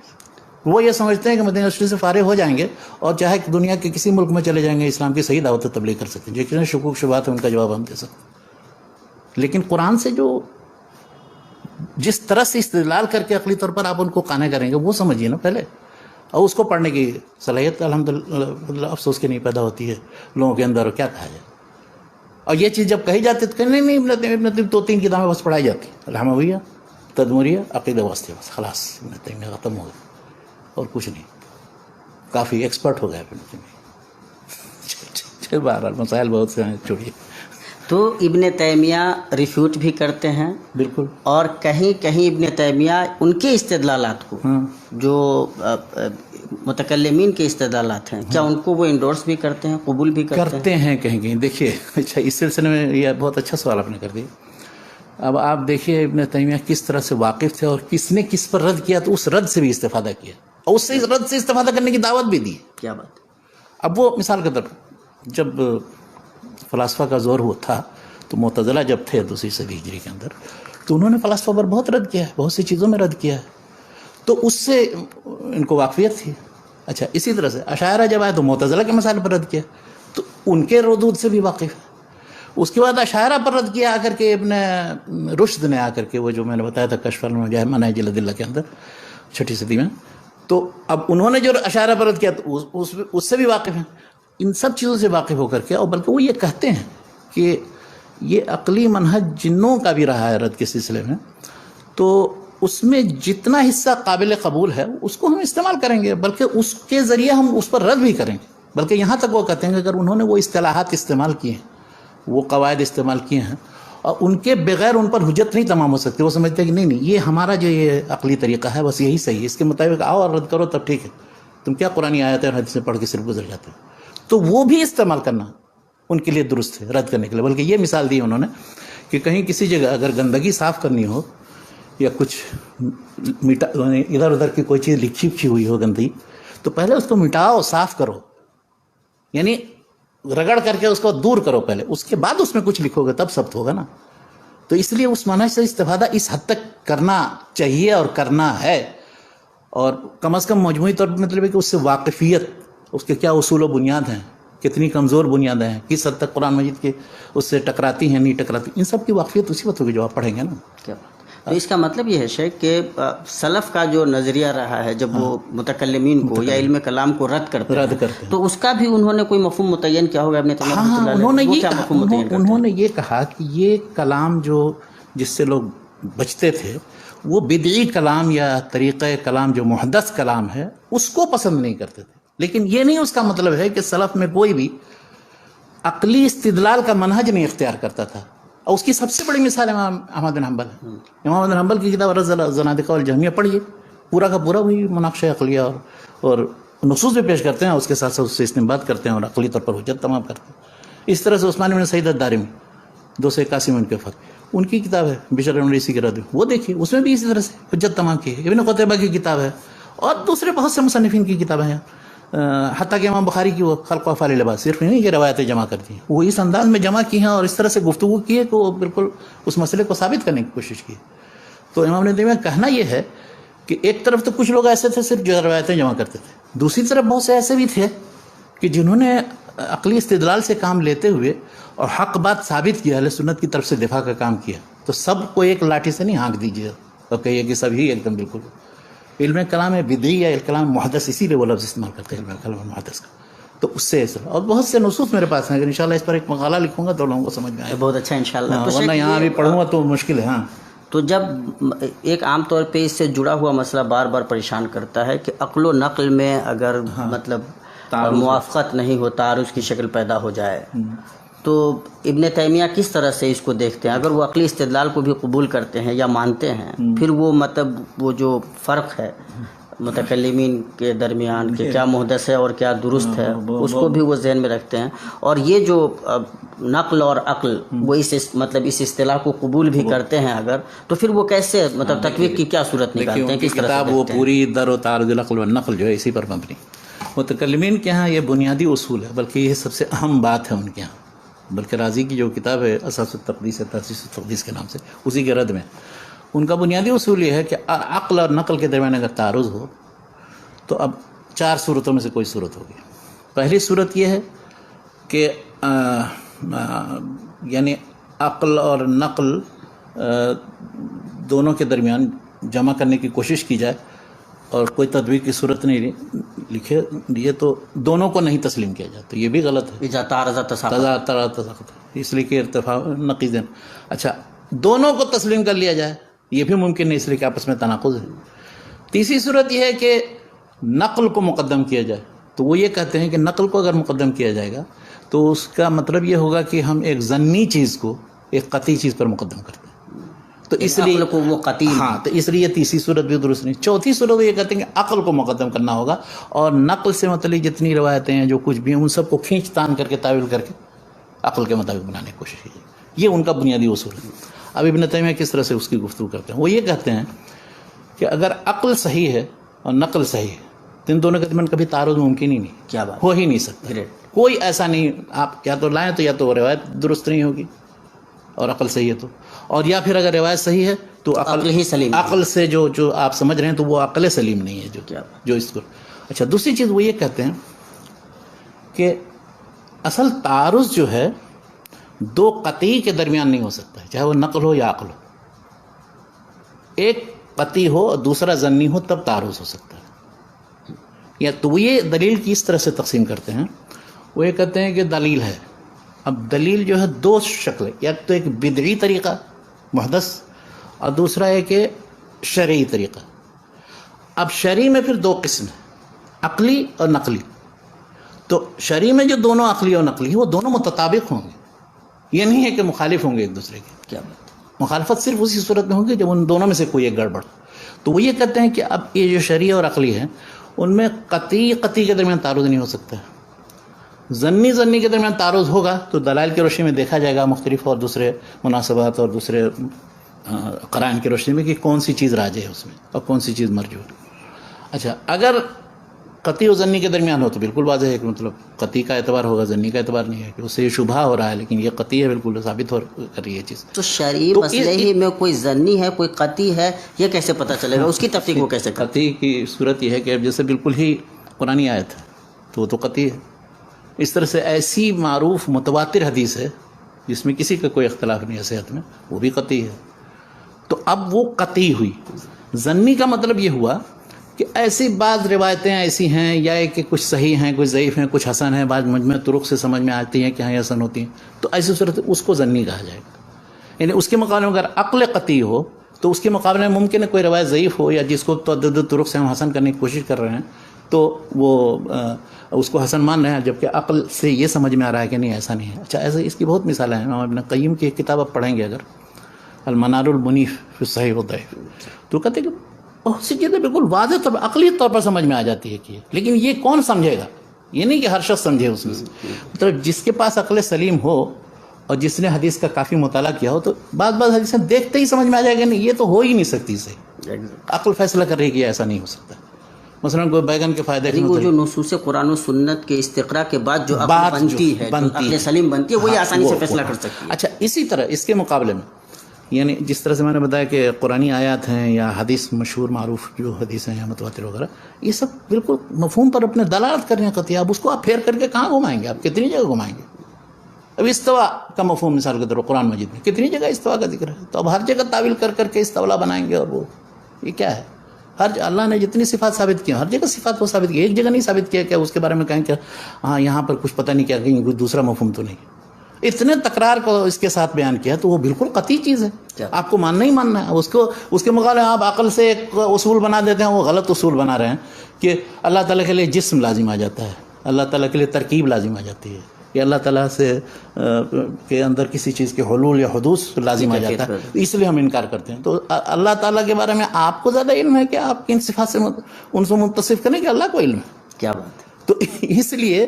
وہ یہ سمجھتے ہیں کہ مدینہ یونیورسٹی سے فارغ ہو جائیں گے اور چاہے دنیا کے کسی ملک میں چلے جائیں گے، اسلام کی صحیح دعوت و تبلیغ کر سکتے ہیں، جتنے شکوک شبہات ہیں ان کا جواب ہم دے سکتے ہیں۔ لیکن قرآن سے جو جس طرح سے استدلال کر کے عقلی طور پر آپ ان کو قانع کریں گے، وہ سمجھیے نا پہلے، اور اس کو پڑھنے کی صلاحیت الحمدللہ افسوس کے نہیں پیدا ہوتی ہے لوگوں کے اندر، اور کیا کہا جائے۔ اور یہ چیز جب کہی جاتی ہے تو نہیں ابن تیمیہ 2-3 کتابیں بس پڑھائی جاتی ہیں، الحمویہ، تدمریہ، عقیدہ واسطہ، بس خلاص ابن تیمیہ ختم ہو گیا اور کچھ نہیں، کافی ایکسپرٹ ہو گیا ابن تیمیہ۔ بہرحال مسائل بہت سے ہیں، چھوڑیے۔ تو ابن تیمیہ ریفیوٹ بھی کرتے ہیں، بالکل، اور کہیں کہیں ابن تیمیہ ان کے استدلالات کو، جو متکلمین کے استدلالات ہیں، کیا ان کو وہ انڈورس بھی کرتے ہیں، قبول بھی کرتے ہیں؟ کہیں کہیں۔ دیکھیے، اچھا، اس سلسلے میں یہ بہت اچھا سوال آپ نے کر دیا۔ اب آپ دیکھیے ابن تیمیہ کس طرح سے واقف تھے، اور کس نے کس پر رد کیا، تو اس رد سے بھی استفادہ کیا، اور اس سے رد سے استفادہ کرنے کی دعوت بھی دی۔ کیا بات۔ اب وہ مثال کے طور پر جب فلاسفہ کا زور ہوا تھا، تو معتزلہ جب تھے 2ری صدی ہجری کے اندر، تو انہوں نے فلاسفہ پر بہت رد کیا ہے، بہت سی چیزوں میں رد کیا ہے، تو اس سے ان کو واقفیت تھی۔ اچھا، اسی طرح سے اشاعرہ جب آئے تو معتزلہ کے مسائل پر رد کیا، تو ان کے ردود سے بھی واقف ہے۔ اس کے بعد اشاعرہ پر رد کیا آ کر کے ابن رشد نے، آ کر کے وہ جو میں نے بتایا تھا کشف مناہج الادلہ کے اندر 6ٹھی صدی میں، تو اب انہوں نے جو اشاعرہ پر رد کیا تو اس سے بھی واقف ہیں۔ ان سب چیزوں سے واقف ہو کر کے، اور بلکہ وہ یہ کہتے ہیں کہ یہ عقلی منہج جنوں کا بھی رہا ہے رد کے سلسلے میں، تو اس میں جتنا حصہ قابل قبول ہے اس کو ہم استعمال کریں گے، بلکہ اس کے ذریعے ہم اس پر رد بھی کریں گے، بلکہ یہاں تک وہ کہتے ہیں کہ اگر انہوں نے وہ اصطلاحات استعمال کیے ہیں، وہ قواعد استعمال کیے ہیں، اور ان کے بغیر ان پر حجت نہیں تمام ہو سکتی. وہ سمجھتے ہیں کہ نہیں یہ ہمارا جو یہ عقلی طریقہ ہے بس یہی صحیح ہے، اس کے مطابق آؤ اور رد کرو تب ٹھیک ہے. تم کیا قرآن آیتیں اور حدیثیں پڑھ کے صرف گزر جاتے ہو؟ تو وہ بھی استعمال کرنا ان کے لیے درست ہے رد کرنے کے لیے. بلکہ یہ مثال دی انہوں نے کہ کہیں کسی جگہ اگر گندگی صاف کرنی ہو یا کچھ ادھر ادھر کی کوئی چیز لکھی پچھی ہوئی ہو گندگی، تو پہلے اس کو مٹاؤ، صاف کرو، یعنی رگڑ کر کے اس کو دور کرو پہلے، اس کے بعد اس میں کچھ لکھو گے تب ثبت ہوگا نا. تو اس لیے اس منہج سے استفادہ اس حد تک کرنا چاہیے اور کرنا ہے، اور کم از کم مجموعی طور پر مطلب ہے کہ اس سے واقفیت، اس کے کیا اصول و بنیاد ہیں، کتنی کمزور بنیادیں ہیں، کس حد تک قرآن مجید کے اس سے ٹکراتی ہیں نہیں ٹکراتی، ان سب کی واقفیت اسی وقت ہوگی جو آپ پڑھیں گے نا. کیا تو اس کا مطلب یہ ہے شیخ کہ سلف کا جو نظریہ رہا ہے جب وہ متکلمین کو یا علم کلام کو رد کرتے ہیں تو اس کا بھی انہوں نے کوئی مفہوم متعین کیا ہوگا اپنے تیمیہ رحمۃ اللہ علیہ؟ انہوں نے یہ کہا کہ یہ کلام جو جس سے لوگ بچتے تھے وہ بدعی کلام یا طریقہ کلام جو محدث کلام ہے اس کو پسند نہیں کرتے تھے. لیکن یہ نہیں اس کا مطلب ہے کہ سلف میں کوئی بھی عقلی استدلال کا منہج نہیں اختیار کرتا تھا. اور اس کی سب سے بڑی مثال امام احمد بن حنبل ہے. امام احمد بن حنبل کی کتاب رد الزنادقہ والجہمیہ پڑھیے، پورا کا پورا وہی مناقشہ عقلیہ اور نصوص بھی پیش کرتے ہیں، اس کے ساتھ ساتھ اس سے استنباط کرتے ہیں اور عقلی طور پر حجت تمام کرتے ہیں. اس طرح سے عثمان بن سعید الدارمی 281 ان کے فرق، ان کی کتاب ہے بشر انیسی کے رد، وہ دیکھیے اس میں بھی اسی طرح سے حجت تمام کی ہے. ابن قتیبہ کی کتاب ہے اور دوسرے بہت سے مصنفین کی کتابیں ہیں، حتیٰ کہ امام بخاری کی وہ خلق و افعال العباد صرف نہیں کہ روایتیں جمع کرتی ہیں، وہ اس انداز میں جمع کی ہیں اور اس طرح سے گفتگو کی ہے کہ وہ بالکل اس مسئلے کو ثابت کرنے کی کوشش کی. تو امام ابن تیمیہ کہنا یہ ہے کہ ایک طرف تو کچھ لوگ ایسے تھے صرف جو روایتیں جمع کرتے تھے، دوسری طرف بہت سے ایسے بھی تھے کہ جنہوں نے عقلی استدلال سے کام لیتے ہوئے اور حق بات ثابت کیا، اہل سنت کی طرف سے دفاع کا کام کیا. تو سب کو ایک لاٹھی سے نہیں ہانک دیجیے اور کہیے کہ سب ہی ایک دم بالکل علم کلام بدعی یا علم کلام محدث، اسی لیے وہ لفظ استعمال کرتے ہیں علم کلام محدث کا. تو اس سے اور بہت سے نصوص میرے پاس ہیں، اگر انشاءاللہ اس پر ایک مقالہ لکھوں گا تو لوگوں کو سمجھ میں آئے. بہت اچھا انشاءاللہ. ورنہ یہاں ابھی پڑھوں گا تو مشکل ہے. ہاں تو جب ایک عام طور پہ اس سے جڑا ہوا مسئلہ بار بار پریشان کرتا ہے کہ عقل و نقل میں اگر مطلب موافقت نہیں ہو، تعارض کی شکل پیدا ہو جائے، تو ابن تیمیہ کس طرح سے اس کو دیکھتے ہیں؟ اگر وہ عقلی استدلال کو بھی قبول کرتے ہیں یا مانتے ہیں، پھر وہ مطلب وہ جو فرق ہے متکلمین کے درمیان کہ کیا محدث ہے اور کیا درست ہے، اس کو بھی وہ ذہن میں رکھتے ہیں. اور یہ جو نقل اور عقل وہ اس مطلب اس اصطلاح کو قبول بھی کرتے ہیں اگر، تو پھر وہ کیسے مطلب تطبیق کی کیا صورت نکالتے ہیں؟ کس طرح کتاب وہ پوری در و تعارض العقل والنقل جو ہے اسی پر مبنی. متکلمین کے ہاں یہ بنیادی اصول ہے، بلکہ یہ سب سے اہم بات ہے ان کے ہاں. بلکہ رازی کی جو کتاب ہے اساس التقدیس ہے، تاسیس التقدیس کے نام سے، اسی کے رد میں ان کا بنیادی اصول یہ ہے کہ عقل اور نقل کے درمیان اگر تعارض ہو تو اب 4 صورتوں میں سے کوئی صورت ہوگی. پہلی صورت یہ ہے کہ یعنی عقل اور نقل دونوں کے درمیان جمع کرنے کی کوشش کی جائے اور کوئی تطبیق کی صورت نہیں لکھے دیے تو دونوں کو نہیں تسلیم کیا جائے، تو یہ بھی غلط ہے. تساقط اس لیے کہ ارتفاع نقیض. اچھا دونوں کو تسلیم کر لیا جائے یہ بھی ممکن نہیں، اس لیے کہ آپس میں تناقض ہے. تیسری صورت یہ ہے کہ نقل کو مقدم کیا جائے، تو وہ یہ کہتے ہیں کہ نقل کو اگر مقدم کیا جائے گا تو اس کا مطلب یہ ہوگا کہ ہم ایک ظنی چیز کو ایک قطعی چیز پر مقدم کرتے ہیں، تو اس لیے وہ قطعی. ہاں تو اس لیے تیسری صورت بھی درست نہیں. چوتھی صورت یہ کہتے ہیں کہ عقل کو مقدم کرنا ہوگا اور نقل سے متعلق جتنی روایتیں ہیں جو کچھ بھی ہیں ان سب کو کھینچ تان کر کے تعویل کر کے عقل کے مطابق بنانے کی کوشش کی جائے. یہ ان کا بنیادی اصول ہے. اب ابن تیمیہ کس طرح سے اس کی گفتگو کرتے ہیں؟ وہ یہ کہتے ہیں کہ اگر عقل صحیح ہے اور نقل صحیح ہے تو ان دونوں کے درمیان کبھی تعارض ممکن ہی نہیں. کیا بات؟ ہو ہی نہیں سکتا. کوئی ایسا نہیں، آپ یا تو لائیں تو یا تو روایت درست نہیں ہوگی اور عقل صحیح ہے تو، اور یا پھر اگر روایت صحیح ہے تو عقل ہی سلیم. عقل سے جو آپ سمجھ رہے ہیں تو وہ عقل سلیم نہیں ہے جو اس کو. اچھا دوسری چیز وہ یہ کہتے ہیں کہ اصل تعارض جو ہے 2 قطعی کے درمیان نہیں ہو سکتا ہے، چاہے وہ نقل ہو یا عقل ہو. ایک قطعی ہو اور دوسرا ظنی ہو تب تعارض ہو سکتا ہے. یا تو وہ یہ دلیل کی اس طرح سے تقسیم کرتے ہیں، وہ یہ کہتے ہیں کہ دلیل ہے. اب دلیل جو ہے 2 شکلیں، یا تو ایک بدعی طریقہ محدث اور دوسرا ہے کہ شرعی طریقہ. اب شرعی میں پھر 2 قسم ہیں، عقلی اور نقلی. تو شرع میں جو دونوں عقلی اور نقلی وہ دونوں متطابق ہوں گے، یہ نہیں ہے کہ مخالف ہوں گے ایک دوسرے کے. کیا بات. مخالفت صرف اسی صورت میں ہوگی جب ان دونوں میں سے کوئی ایک گڑبڑ. تو وہ یہ کہتے ہیں کہ اب یہ جو شرعی اور عقلی ہے ان میں قطعی کے درمیان تعارض نہیں ہو سکتا. ظنی کے درمیان تعارض ہوگا تو دلائل کی روشنی میں دیکھا جائے گا مختلف اور دوسرے مناسبات اور دوسرے قرائن کی روشنی میں کہ کون سی چیز راجح ہے اس میں اور کون سی چیز مرجوح ہے. اچھا اگر قطعی و ظنی کے درمیان ہو تو بالکل واضح ہے کہ مطلب قطعی کا اعتبار ہوگا، ظنی کا اعتبار نہیں ہے، کہ اس سے یہ شبہ ہو رہا ہے لیکن یہ قطعی ہے، بالکل ثابت ہو کر رہی ہے چیز. تو شرعی مسئلے ہی میں کوئی ظنی ہے کوئی قطعی ہے، یہ کیسے پتہ چلے گا؟ اس کی تفصیل وہ کیسے کریں؟ قطعی کی صورت یہ ہے کہ اب جیسے بالکل ہی قرآنی آیت ہے تو وہ تو قطعی ہے. اس طرح سے ایسی معروف متواتر حدیث ہے جس میں کسی کا کوئی اختلاف نہیں ہے صحت میں، وہ بھی قطعی ہے. تو اب وہ قطعی ہوئی. ظنی کا مطلب یہ ہوا کہ ایسی بعض روایتیں ایسی ہیں یا کہ کچھ صحیح ہیں کچھ ضعیف ہیں کچھ حسن ہیں، بعض مجمع طرق سے سمجھ میں آتی ہیں کہ ہاں یہ حسن ہوتی ہیں، تو ایسی صورت اس کو ظنی کہا جائے گا. یعنی اس کے مقابلے میں اگر عقل قطعی ہو تو اس کے مقابلے میں ممکن ہے کوئی روایت ضعیف ہو یا جس کو تعدد طرق سے ہم حسن کرنے کی کوشش کر رہے ہیں تو وہ اس کو حسن مان رہے ہیں، جبکہ عقل سے یہ سمجھ میں آ رہا ہے کہ نہیں ایسا نہیں ہے. اچھا ایسے اس کی بہت مثالیں ہیں. ہم ابن قیم کی ایک کتاب آپ پڑھیں گے اگر، المنار المنیف فی الصحیح والضعیف، تو کہتے ہیں کہ بہت سی چیزیں بالکل واضح طور پر عقلی طور پر سمجھ میں آ جاتی ہے کہ لیکن یہ کون سمجھے گا؟ یہ نہیں کہ ہر شخص سمجھے اس میں سے. مطلب جس کے پاس عقل سلیم ہو اور جس نے حدیث کا کافی مطالعہ کیا ہو تو بعض حدیثیں دیکھتے ہی سمجھ میں آ جائے گا نہیں یہ تو ہو ہی نہیں سکتی صحیح. عقل فیصلہ کر رہی ہے کہ ایسا نہیں ہو سکتا. مثلا کوئی بیگن کے فائدے کے وہ جو نصوص قرآن و سنت کے استقراء کے بعد جو عقل بنتی ہے، عقل سلیم بنتی ہے، وہی آسانی سے فیصلہ کر سکتی ہے. اچھا اسی طرح اس کے مقابلے میں یعنی جس طرح سے میں نے بتایا کہ قرآنی آیات ہیں یا حدیث مشہور معروف جو حدیث ہیں یا متواتر وغیرہ، یہ سب بالکل مفہوم پر اپنے دلالت کرنے قطعی. اب اس کو آپ پھیر کر کے کہاں گھمائیں گے؟ آپ کتنی جگہ گھمائیں گے؟ اب استوا کا مفہوم مثال کے طور پر قرآن مجید میں کتنی جگہ استوا کا ذکر ہے، تو اب ہر جگہ تعویل کر کر کے استولا بنائیں گے اور وہ یہ کیا ہے؟ اللہ نے جتنی صفات ثابت کی ہر جگہ صفات کو ثابت کیا، ایک جگہ نہیں ثابت کیا کہ اس کے بارے میں کہیں کہ ہاں یہاں پر کچھ پتہ نہیں کیا کہیں کچھ دوسرا مفہوم تو نہیں. اتنے تکرار کو اس کے ساتھ بیان کیا تو وہ بالکل قطعی چیز ہے، آپ کو ماننا ہی ماننا ہے. اس کے مقابلے آپ عقل سے ایک اصول بنا دیتے ہیں، وہ غلط اصول بنا رہے ہیں کہ اللہ تعالیٰ کے لیے جسم لازم آ جاتا ہے، اللہ تعالیٰ کے لیے ترکیب لازم آ جاتی ہے، کہ اللہ تعالیٰ سے کے اندر کسی چیز کے حلول یا حدوث لازم آ جاتا ہے، اس لیے ہم انکار کرتے ہیں. تو اللہ تعالیٰ کے بارے میں آپ کو زیادہ علم ہے کہ آپ کن صفات سے ان سے متصف کریں کہ اللہ کو علم ہے. کیا بات ہے. تو اس لیے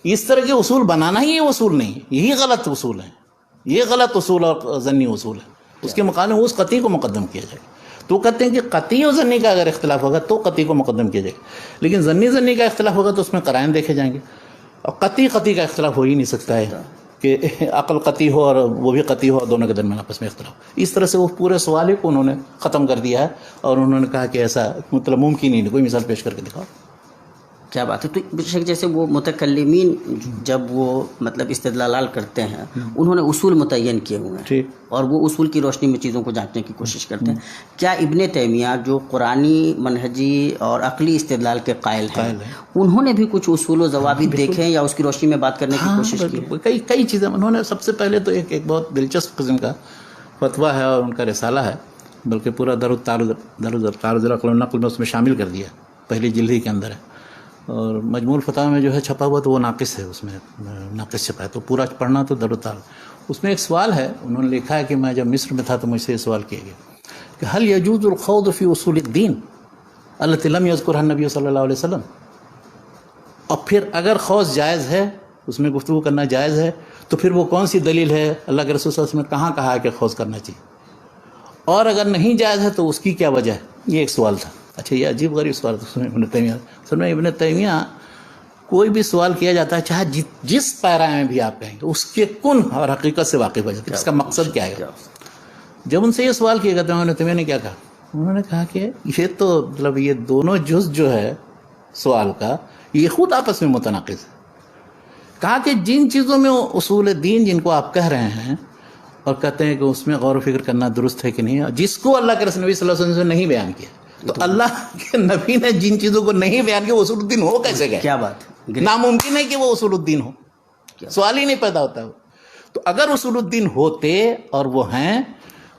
اس طرح کے اصول بنانا ہی یہ اصول نہیں، یہی غلط اصول ہیں، یہ غلط اصول اور ضنی اصول ہے. اس کے مقابلے میں اس قطعی کو مقدم کیا جائے. تو کہتے ہیں کہ قطعی و ضنی کا اگر اختلاف ہوگا تو قطعی کو مقدم کیا جائے گا، لیکن ضنی کا اختلاف ہوگا تو اس میں قرائن دیکھے جائیں گے. اور قطعی کا اختلاف ہو ہی نہیں سکتا ہے کہ عقل قطعی ہو اور وہ بھی قطعی ہو اور دونوں کے درمیان آپس میں اختلاف. اس طرح سے وہ پورے سوال کو انہوں نے ختم کر دیا ہے اور انہوں نے کہا کہ ایسا مطلب ممکن ہی نہیں. کوئی مثال پیش کر کے دکھاؤ. کیا بات ہے. تو بے شک جیسے وہ متکلمین جب وہ مطلب استدلال کرتے ہیں انہوں نے اصول متعین کیے ہوئے ہیں اور وہ اصول کی روشنی میں چیزوں کو جانچنے کی کوشش کرتے ہیں. کیا ابن تیمیہ جو قرآنی منہجی اور عقلی استدلال کے قائل ہیں انہوں نے بھی کچھ اصول و ضوابط دیکھے ہیں یا اس کی روشنی میں بات کرنے کی کوشش کی؟ کئی چیزیں انہوں نے. سب سے پہلے تو ایک بہت دلچسپ قسم کا فتویٰ ہے اور ان کا رسالہ ہے، بلکہ پورا تعارض العقل والنقل میں اس میں شامل کر دیا، پہلی جلد ہی کے اندر ہے. اور مجموع الفتاوی میں جو ہے چھپا ہوا تو وہ ناقص ہے، اس میں ناقص چھپا ہے، تو پورا پڑھنا تو ضرورت. اس میں ایک سوال ہے، انہوں نے لکھا ہے کہ میں جب مصر میں تھا تو مجھ سے یہ سوال کیا گیا کہ هل يجوز الخوض في اصول الدین التي لم يذكرها النبي صلی اللہ علیہ وسلم. اور پھر اگر خوض جائز ہے، اس میں گفتگو کرنا جائز ہے، تو پھر وہ کون سی دلیل ہے اللہ کے رسول صلی اللہ علیہ وسلم نے کہاں کہا ہے کہ خوض کرنا چاہیے، اور اگر نہیں جائز ہے تو اس کی کیا وجہ ہے. یہ ایک سوال تھا. اچھا یہ عجیب غریب سوال تھا ابن تیمیہ. ابن تیمیہ کوئی بھی سوال کیا جاتا ہے چاہے جس پیرا میں بھی آپ کہیں گے اس کے کن اور حقیقت سے واقف ہو جاتے ہیں، اس کا مقصد کیا ہے. جب ان سے یہ سوال کیا گیا تو ابن تیمیہ نے کیا کہا؟ انہوں نے کہا کہ یہ تو مطلب یہ دونوں جز جو ہے سوال کا یہ خود آپس میں متناقض ہے. کہا کہ جن چیزوں میں اصول دین جن کو آپ کہہ رہے ہیں اور کہتے ہیں کہ اس میں غور و فکر کرنا درست ہے کہ نہیں، جس کو اللہ کے رسول نبی صلی اللہ علیہ وسلم نے نہیں بیان کیا، تو اللہ کے نبی نے جن چیزوں کو نہیں بیان کیا وہ اصول الدین ہو کیسے گئے؟ کیا بات ہے. ناممکن ہے کہ وہ اصول الدین ہو، سوال ہی نہیں پیدا ہوتا. تو اگر اصول الدین ہوتے اور وہ ہیں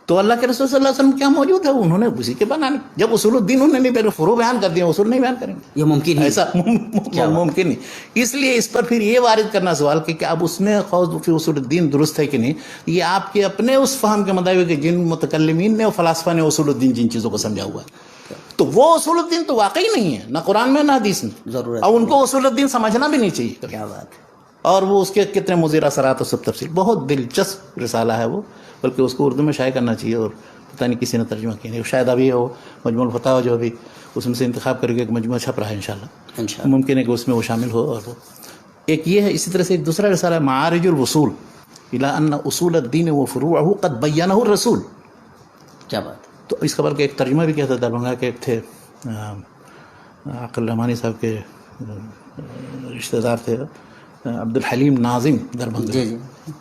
تو اللہ کے رسول صلی اللہ علیہ وسلم کیا موجود ہے، انہوں نے اسی کے بنانے. جب اصول الدین انہوں نے پہلے فروع بیان کر دیا، اصول نہیں بیان کریں گے، یہ ممکن ہے؟ ایسا ممکن نہیں. اس لیے اس پر پھر یہ وارد کرنا سوال کہ اب اس میں قول فی اصول الدین درست ہے کہ نہیں، یہ آپ کے اپنے اس فہم کے مطابق کہ جن متکلمین نے اور فلاسفہ نے اصول الدین جن چیزوں کو سمجھا ہوا ہے، تو وہ اصول الدین تو واقعی نہیں ہے، نہ قرآن میں نہ حدیث میں، ضرورت اور ان کو اصول الدین سمجھنا بھی نہیں چاہیے. کیا بات ہے. اور وہ اس کے کتنے مضر اثرات اور سب تفصیل، بہت دلچسپ رسالہ ہے وہ، بلکہ اس کو اردو میں شائع کرنا چاہیے، اور پتہ نہیں کسی نے ترجمہ کیا نہیں. شاید ابھی وہ مجموع الفتاوی جو ابھی اس میں سے انتخاب کر کے ایک مجموعہ چھپ رہا ہے انشاءاللہ، ممکن ہے کہ اس میں وہ شامل ہو. اور وہ ایک یہ ہے. اسی طرح سے ایک دوسرا رسالہ ہے معارج الوصول الی ان اصول الدین وفروعہ قد بیانہ الرسول. کیا بات. تو اس خبر کا ایک ترجمہ بھی کیا تھا دربھنگا کے ایک تھے عقل رحمانی صاحب کے رشتہ دار تھے، عبد الحلیم ناظم دربھنگا. جی جی.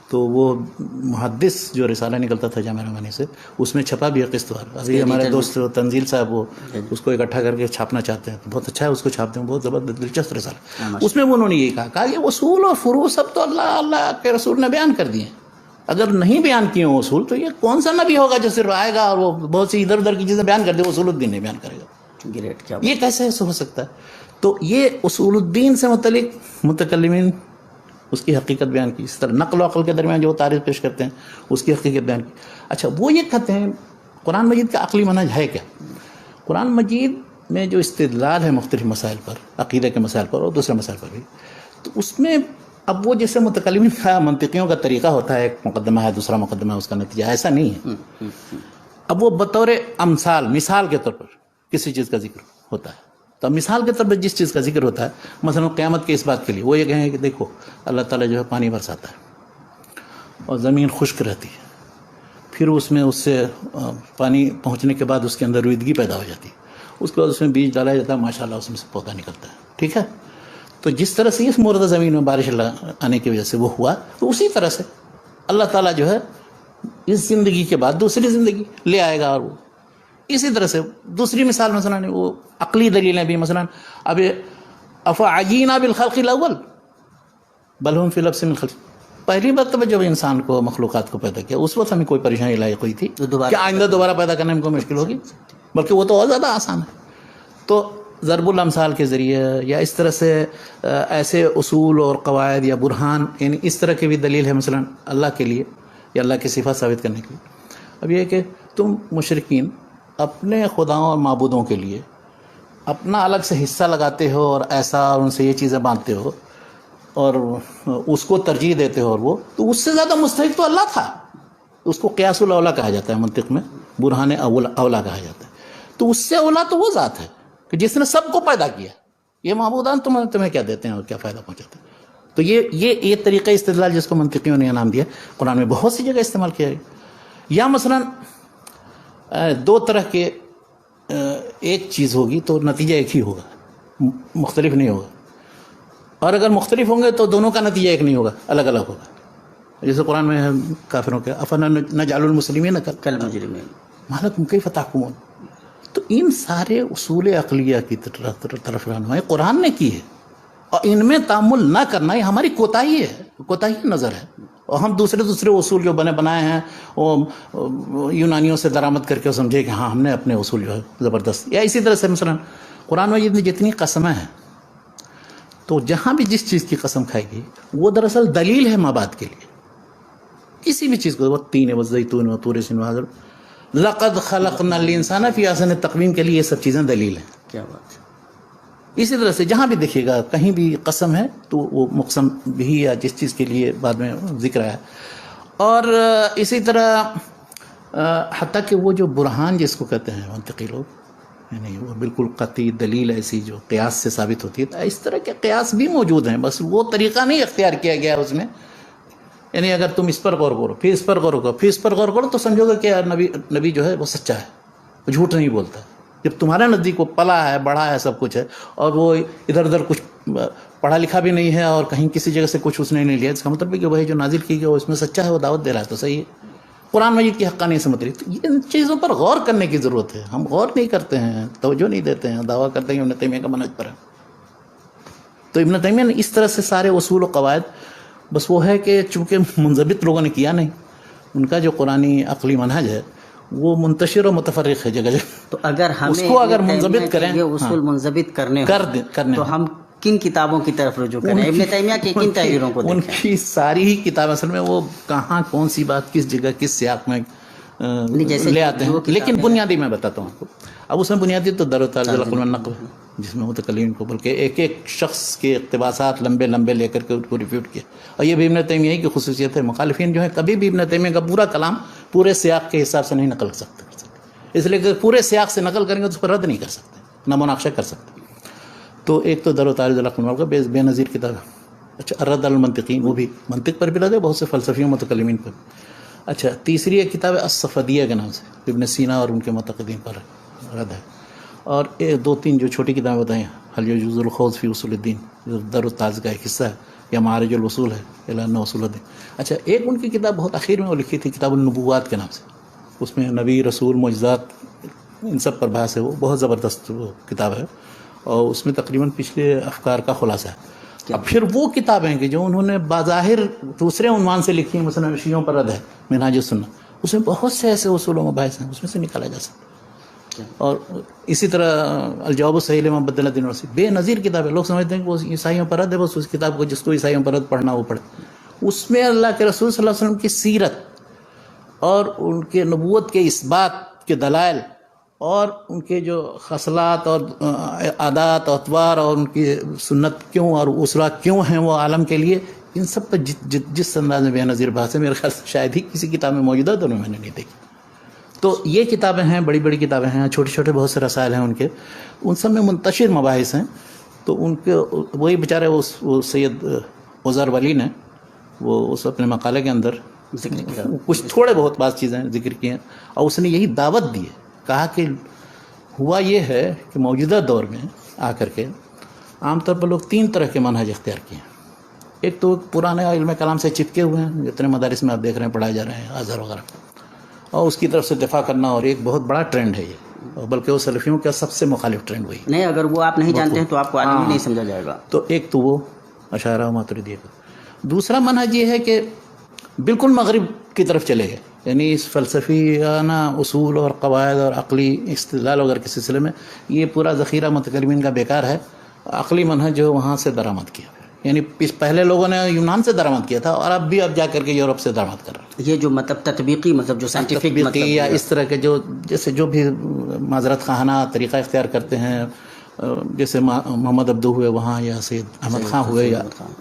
تو وہ محدث جو رسالہ نکلتا تھا جامعہ رحمانی سے، اس میں چھپا بھی ہے قسط وار. ابھی ہمارے دوست تنزیل صاحب وہ اس کو اکٹھا کر کے چھاپنا چاہتے ہیں، تو بہت اچھا ہے، اس کو چھاپتے ہیں، بہت زبردست دلچسپ رسالہ. اس میں انہوں نے یہ کہا کہ اصول اور فروع سب تو اللہ کے رسول نے بیان کر دیے ہیں. اگر نہیں بیان کیے ہوں اصول، تو یہ کون سا نبی ہوگا جو صرف آئے گا اور وہ بہت سی ادھر ادھر کی چیزیں بیان کر دے، اصول الدین نہیں بیان کرے گا. گریٹ. کیا یہ کیسے ایسا ہو سکتا ہے؟ تو یہ اصول الدین سے متعلق متکلمین اس کی حقیقت بیان کی، اس طرح نقل و عقل کے درمیان جو تعریف پیش کرتے ہیں اس کی حقیقت بیان کی. اچھا، وہ یہ کہتے ہیں قرآن مجید کا عقلی منہج ہے کیا؟ قرآن مجید میں جو استدلال ہے مختلف مسائل پر، عقیدہ کے مسائل پر اور دوسرے مسائل پر بھی، تو اس میں اب وہ جیسے متکلمین کا منطقیوں کا طریقہ ہوتا ہے، ایک مقدمہ ہے، دوسرا مقدمہ ہے، اس کا نتیجہ، ایسا نہیں ہے. اب وہ بطور امثال، مثال کے طور پر کسی چیز کا ذکر ہوتا ہے. تو مثال کے طور پر جس چیز کا ذکر ہوتا ہے، مثلا قیامت کے اس بات کے لیے وہ یہ کہیں کہ دیکھو اللہ تعالیٰ جو ہے پانی برساتا ہے اور زمین خشک رہتی ہے، پھر اس میں اس سے پانی پہنچنے کے بعد اس کے اندر رویدگی پیدا ہو جاتی ہے، اس کے بعد اس میں بیج ڈالا جاتا ہے، ماشاءاللہ اس میں سے پودا نکلتا ہے. ٹھیک ہے؟ تو جس طرح سے اس مردہ زمین میں بارش اللہ آنے کی وجہ سے وہ ہوا، تو اسی طرح سے اللہ تعالیٰ جو ہے اس زندگی کے بعد دوسری زندگی لے آئے گا. اور وہ اسی طرح سے دوسری مثال مثلا وہ عقلی دلیلیں بھی، مثلا اب افعجینا بالخلق الاول بل هم فی لبس من خلق. پہلی مرتبہ جب انسان کو مخلوقات کو پیدا کیا اس وقت ہمیں کوئی پریشانی لاحق ہوئی تھی کہ آئندہ دوبارہ پیدا کرنے میں کوئی مشکل ہوگی، بلکہ وہ تو اور زیادہ آسان ہے. تو ضرب الامثال کے ذریعے یا اس طرح سے ایسے اصول اور قواعد یا برہان، یعنی اس طرح کی بھی دلیل ہے مثلا اللہ کے لیے یا اللہ کی صفات ثابت کرنے کے لیے. اب یہ کہ تم مشرکین اپنے خداؤں اور معبودوں کے لیے اپنا الگ سے حصہ لگاتے ہو اور ایسا ان سے یہ چیزیں باندھتے ہو اور اس کو ترجیح دیتے ہو، اور وہ تو اس سے زیادہ مستحق تو اللہ تھا. اس کو قیاس الاولیٰ کہا جاتا ہے منطق میں، برہان اولیٰ کہا جاتا ہے. تو اس سے اولیٰ تو وہ ذات ہے کہ جس نے سب کو پیدا کیا. یہ معبودان تمہیں کیا دیتے ہیں اور کیا فائدہ پہنچاتے ہیں؟ تو یہ طریقہ استدلال جس کو منطقیوں نے انعام دیا، قرآن میں بہت سی جگہ استعمال کیا گیا. یا مثلا دو طرح کے ایک چیز ہوگی تو نتیجہ ایک ہی ہوگا، مختلف نہیں ہوگا، اور اگر مختلف ہوں گے تو دونوں کا نتیجہ ایک نہیں ہوگا، الگ الگ ہوگا. جیسے قرآن میں ہے کافروں کے افنجعل المسلمین کالمجرمین ما لکم کیف تحکمون. تو ان سارے اصول عقلیہ کی طرف رہنمائی قرآن نے کی ہے، اور ان میں تامل نہ کرنا یہ ہماری کوتاہی ہے، کوتاہی نظر ہے. اور ہم دوسرے اصول جو بنائے ہیں وہ یونانیوں سے درآمد کر کے سمجھے کہ ہاں ہم نے اپنے اصول جو ہے زبردست. یا اسی طرح سے مثلا قرآن میں جتنی قسمیں ہیں، تو جہاں بھی جس چیز کی قسم کھائے گی وہ دراصل دلیل ہے مابعد کے لیے. کسی بھی چیز کو، وہ تین والزیتون وطور سین وہذا لقد خلقنا الانسان فی احسن تقویم کے لیے یہ سب چیزیں دلیل ہیں. کیا بات ہے. اسی طرح سے جہاں بھی دیکھیے گا کہیں بھی قسم ہے تو وہ مقسم بھی یا جس چیز کے لیے بعد میں ذکر ہے. اور اسی طرح حتیٰ کہ وہ جو برہان جس کو کہتے ہیں منطقی لوگ، یعنی وہ بالکل قطعی دلیل ایسی جو قیاس سے ثابت ہوتی ہے، اس طرح کے قیاس بھی موجود ہیں، بس وہ طریقہ نہیں اختیار کیا گیا اس میں. یعنی اگر تم اس پر غور کرو، پھر اس پر غور کرو، پھر اس پر غور کرو، تو سمجھو گے کہ نبی جو ہے وہ سچا ہے، وہ جھوٹ نہیں بولتا. جب تمہارے نزدیک وہ پلا ہے، بڑھا ہے، سب کچھ ہے، اور وہ ادھر ادھر کچھ پڑھا لکھا بھی نہیں ہے اور کہیں کسی جگہ سے کچھ اس نے نہیں لیا، اس کا مطلب ہے کہ وہی جو نازل کی گیا وہ اس میں سچا ہے، وہ دعوت دے رہا ہے، تو صحیح ہے. قرآن مجید کی حقانیت سے متعلق تو ان چیزوں پر غور کرنے کی ضرورت ہے. ہم غور نہیں کرتے ہیں، توجہ نہیں دیتے ہیں، دعویٰ کرتے ہیں ابن تیمیہ کا منہج پر ہے. تو ابن تیمیہ نے اس طرح سے سارے اصول و قواعد، بس وہ ہے کہ چونکہ منضبط لوگوں نے کیا نہیں، ان کا جو قرآنی عقلی منہج ہے وہ منتشر و متفرق ہے جگہ جگہ. تو اگر ہمیں اس کو اگر منضبط کریں، یہ اصول منضبط کرنے کرنے تو ہم کن کتابوں کی طرف رجوع کریں؟ ابن تیمیہ کی کن تحریروں کو ان دیکھیں؟ کی ساری ہی کتاب اصل میں وہ کہاں کون سی بات کس جگہ کس سیاق میں لے آتے ہیں. لیکن بنیادی میں بتاتا ہوں آپ کو. اب اس میں بنیادی تو در و تعارض العقل والنقل ہے، جس میں متکلمین کو بلکہ ایک ایک شخص کے اقتباسات لمبے لمبے لے کر کے ان کو ریفیوٹ کیا. اور یہ بھی ابن تیمیہ کی خصوصیت ہے. مخالفین جو ہیں کبھی بھی ابن تیمیہ کا پورا کلام پورے سیاق کے حساب سے نہیں نقل کر سکتے، اس لیے کہ پورے سیاق سے نقل کریں گے تو اس پر رد نہیں کر سکتے، نہ مناقشہ کر سکتے. تو ایک تو در و تعارض العقل والنقل کا بے نظیر کتاب ہے. اچھا الرد علی المنطقین، وہ بھی منطق پر بھی رد ہے، بہت سے فلسفیوں متکلمین پر. اچھا تیسری ایک کتاب ہے الصفدیہ کے نام سے، ابن سینا اور ان کے معتقدین پر رد ہے. اور ایک دو تین جو چھوٹی کتابیں بتائیں، حل یجوز الخوض فی اصول الدین جو در و تعارض کا ایک حصہ ہے، یا معارج الوصول ہے الی ان اصول الدین. اچھا ایک ان کی کتاب بہت اخیر میں وہ لکھی تھی، کتاب النبوات کے نام سے. اس میں نبی رسول معجزات ان سب پر بحث ہے. وہ بہت زبردست کتاب ہے اور اس میں تقریباً پچھلے افکار کا خلاصہ ہے. اب پھر وہ کتابیں کہ جو انہوں نے بظاہر دوسرے عنوان سے لکھی ہیں، مثلا شیعوں پر رد ہے منہاج السنہ، اس میں بہت سے ایسے اصول و مباحث ہیں، اس میں سے نکالا جا سکتا. اور اسی طرح الجواب الصحیح لمن بدل دین رسول، بے نظیر کتاب ہے. لوگ سمجھتے ہیں کہ وہ عیسائیوں پر رد ہے، بس اس کتاب کو جس کو عیسائیوں پر رد پڑھنا وہ پڑھے. اس میں اللہ کے رسول صلی اللہ علیہ وسلم کی سیرت اور ان کے نبوت کے اثبات کے دلائل اور ان کے جو خصلات اور عادات اور اطوار اور ان کی سنت کیوں اور اصولات کیوں ہیں وہ عالم کے لیے، ان سب پر جس انداز میں بے نظیر بحث ہے، میرے خیال سے شاید ہی کسی کتاب میں موجودہ دونوں میں نے نہیں دیکھی. تو یہ کتابیں ہیں، بڑی بڑی کتابیں ہیں، چھوٹے چھوٹے بہت سے رسائل ہیں ان کے، ان سب میں منتشر مباحث ہیں. تو ان کے وہی بیچارے وہ سید عزر ولی نے وہ اس اپنے مقالے کے اندر کچھ تھوڑے بہت بعض چیزیں ذکر کی ہیں، اور اس نے یہی دعوت دی ہے. کہا کہ ہوا یہ ہے کہ موجودہ دور میں آ کر کے عام طور پر لوگ تین طرح کے منہج اختیار کیے ہیں. ایک تو پرانے علم کلام سے چپکے ہوئے ہیں، جتنے مدارس میں آپ دیکھ رہے ہیں پڑھائے جا رہے ہیں ازہر وغیرہ، اور اس کی طرف سے دفاع کرنا. اور ایک بہت بڑا ٹرینڈ ہے یہ، بلکہ وہ سلفیوں کا سب سے مخالف ٹرینڈ وہی نہیں. اگر وہ آپ نہیں جانتے ہیں تو آپ کو عالم ہی نہیں سمجھا جائے گا. تو ایک تو وہ اشاعرہ و ماتریدیہ کا. دوسرا منہج یہ ہے کہ بالکل مغرب کی طرف چلے گئے، یعنی اس فلسفیانہ اصول اور قواعد اور عقلی استدلال وغیرہ کے سلسلے میں یہ پورا ذخیرہ متکلمین کا بیکار ہے. عقلی منہج جو وہاں سے درآمد کیا، یعنی پہلے لوگوں نے یونان سے درآمد کیا تھا، اور اب بھی اب جا کر کے یورپ سے درآمد کر رہے ہیں. یہ جو مطلب تطبیقی مطلب جو سائنٹیفک مطلب یا اس طرح کے جو جیسے جو بھی معذرت خواہانہ طریقہ اختیار کرتے ہیں، جیسے محمد عبدو ہوئے وہاں، یا سید احمد خان ہوئے،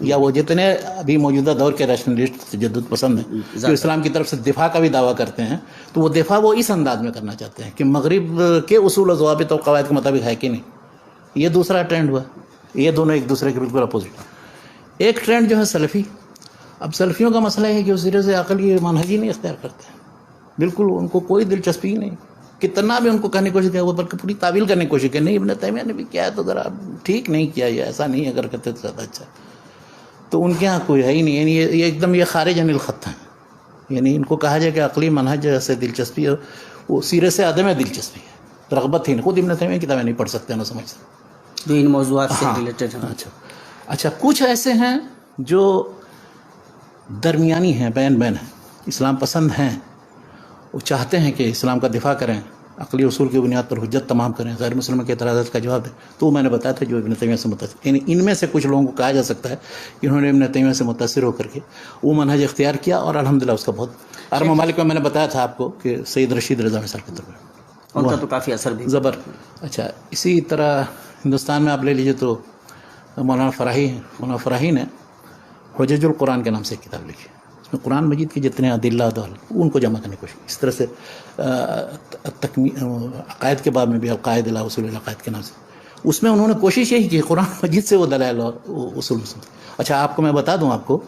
یا وہ جتنے ابھی موجودہ دور کے ریشنلسٹ تجدد پسند ہیں جو اسلام کی طرف سے دفاع کا بھی دعویٰ کرتے ہیں، تو وہ دفاع وہ اس انداز میں کرنا چاہتے ہیں کہ مغرب کے اصول و ضوابط اور قواعد کے مطابق ہے کہ نہیں. یہ دوسرا ٹرینڈ ہوا. یہ دونوں ایک دوسرے کے بالکل اپوزٹ. ایک ٹرینڈ جو ہے سلفی. اب سلفیوں کا مسئلہ ہے کہ وہ سرے سے عقلی منہج ہی نہیں اختیار کرتے ہیں، بالکل ان کو کوئی دلچسپی نہیں. کتنا بھی ان کو کہنے کی کوشش کیا، وہ بلکہ پوری تعویل کرنے کی کوشش کی، نہیں ابن تیمیہ نے بھی کیا ہے تو ذرا ٹھیک نہیں کیا، یہ ایسا نہیں اگر کرتے تو زیادہ اچھا. تو ان کے یہاں کوئی ہے ہی نہیں، یعنی یہ ایک دم یہ خارج عن الخط ہیں. یعنی ان کو کہا جائے کہ عقلی منہج سے دلچسپی ہے، وہ سیرے سے عدم دلچسپی ہے، رغبت ہی نہیں. خود ابن تیمیہ کتابیں نہیں پڑھ سکتے، نہ سمجھ سکتے، جو ان موضوعات سے ریلیٹڈ ہیں. اچھا کچھ ایسے ہیں جو درمیانی ہیں، بین ہیں، اسلام پسند ہیں، وہ چاہتے ہیں کہ اسلام کا دفاع کریں، عقلی اصول کی بنیاد پر حجت تمام کریں، غیر مسلموں کے اعتراضات کا جواب دیں. تو میں نے بتایا تھا جو ابن تیمیہ سے متاثر، یعنی ان میں سے کچھ لوگوں کو کہا جا سکتا ہے کہ انہوں نے ابن تیمیہ سے متاثر ہو کر کے وہ منہج اختیار کیا، اور الحمدللہ اس کا بہت عرب ممالک میں نے بتایا تھا آپ کو کہ سید رشید رضا مثال کے طور پر ان کا تو کافی اثر بھی زبر. اچھا اسی طرح ہندوستان میں آپ لے لیجیے تو مولانا فراہی نے حجج القرآن کے نام سے ایک کتاب لکھی. اس میں قرآن مجید کے جتنے ادلہ ان کو جمع کرنے کی کوشش. اس طرح سے عقائد کے باب میں بھی القاعد الی اصول العقائد کے نام سے، اس میں انہوں نے کوشش یہی کی قرآن مجید سے وہ دلائل اور اصول. اچھا آپ کو میں بتا دوں، آپ کو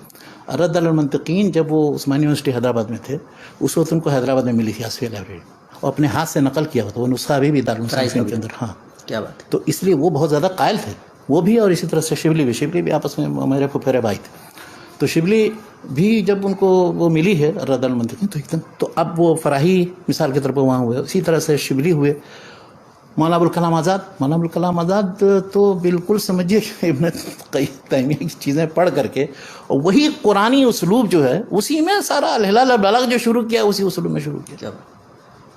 رد علی المنطقین جب وہ عثمانی یونیورسٹی حیدرآباد میں تھے، اس وقت ان کو حیدرآباد میں ملی تھی آصفیہ لائبریری، اور اپنے ہاتھ سے نقل کیا ہوتا. وہ نسخہ ابھی بھی دارالمصنفین کے اندر. ہاں کیا بات. تو اس لیے وہ بہت زیادہ قائل تھے، وہ بھی، اور اسی طرح سے شبلی بھی آپس میں میرے پھپھیرے بھائی تھے. تو شبلی بھی جب ان کو وہ ملی ہے رد المنطقین تو ایک دم، تو اب وہ فراہی مثال کے طور پر وہاں ہوئے، اسی طرح سے شبلی ہوئے. مولانا ابوالکلام آزاد تو بالکل سمجھیے کہ ابن تیمیہ کی چیزیں پڑھ کر کے، اور وہی قرآنی اسلوب جو ہے اسی میں سارا الہلال البلاغ جو شروع کیا اسی اسلوب میں شروع کیا.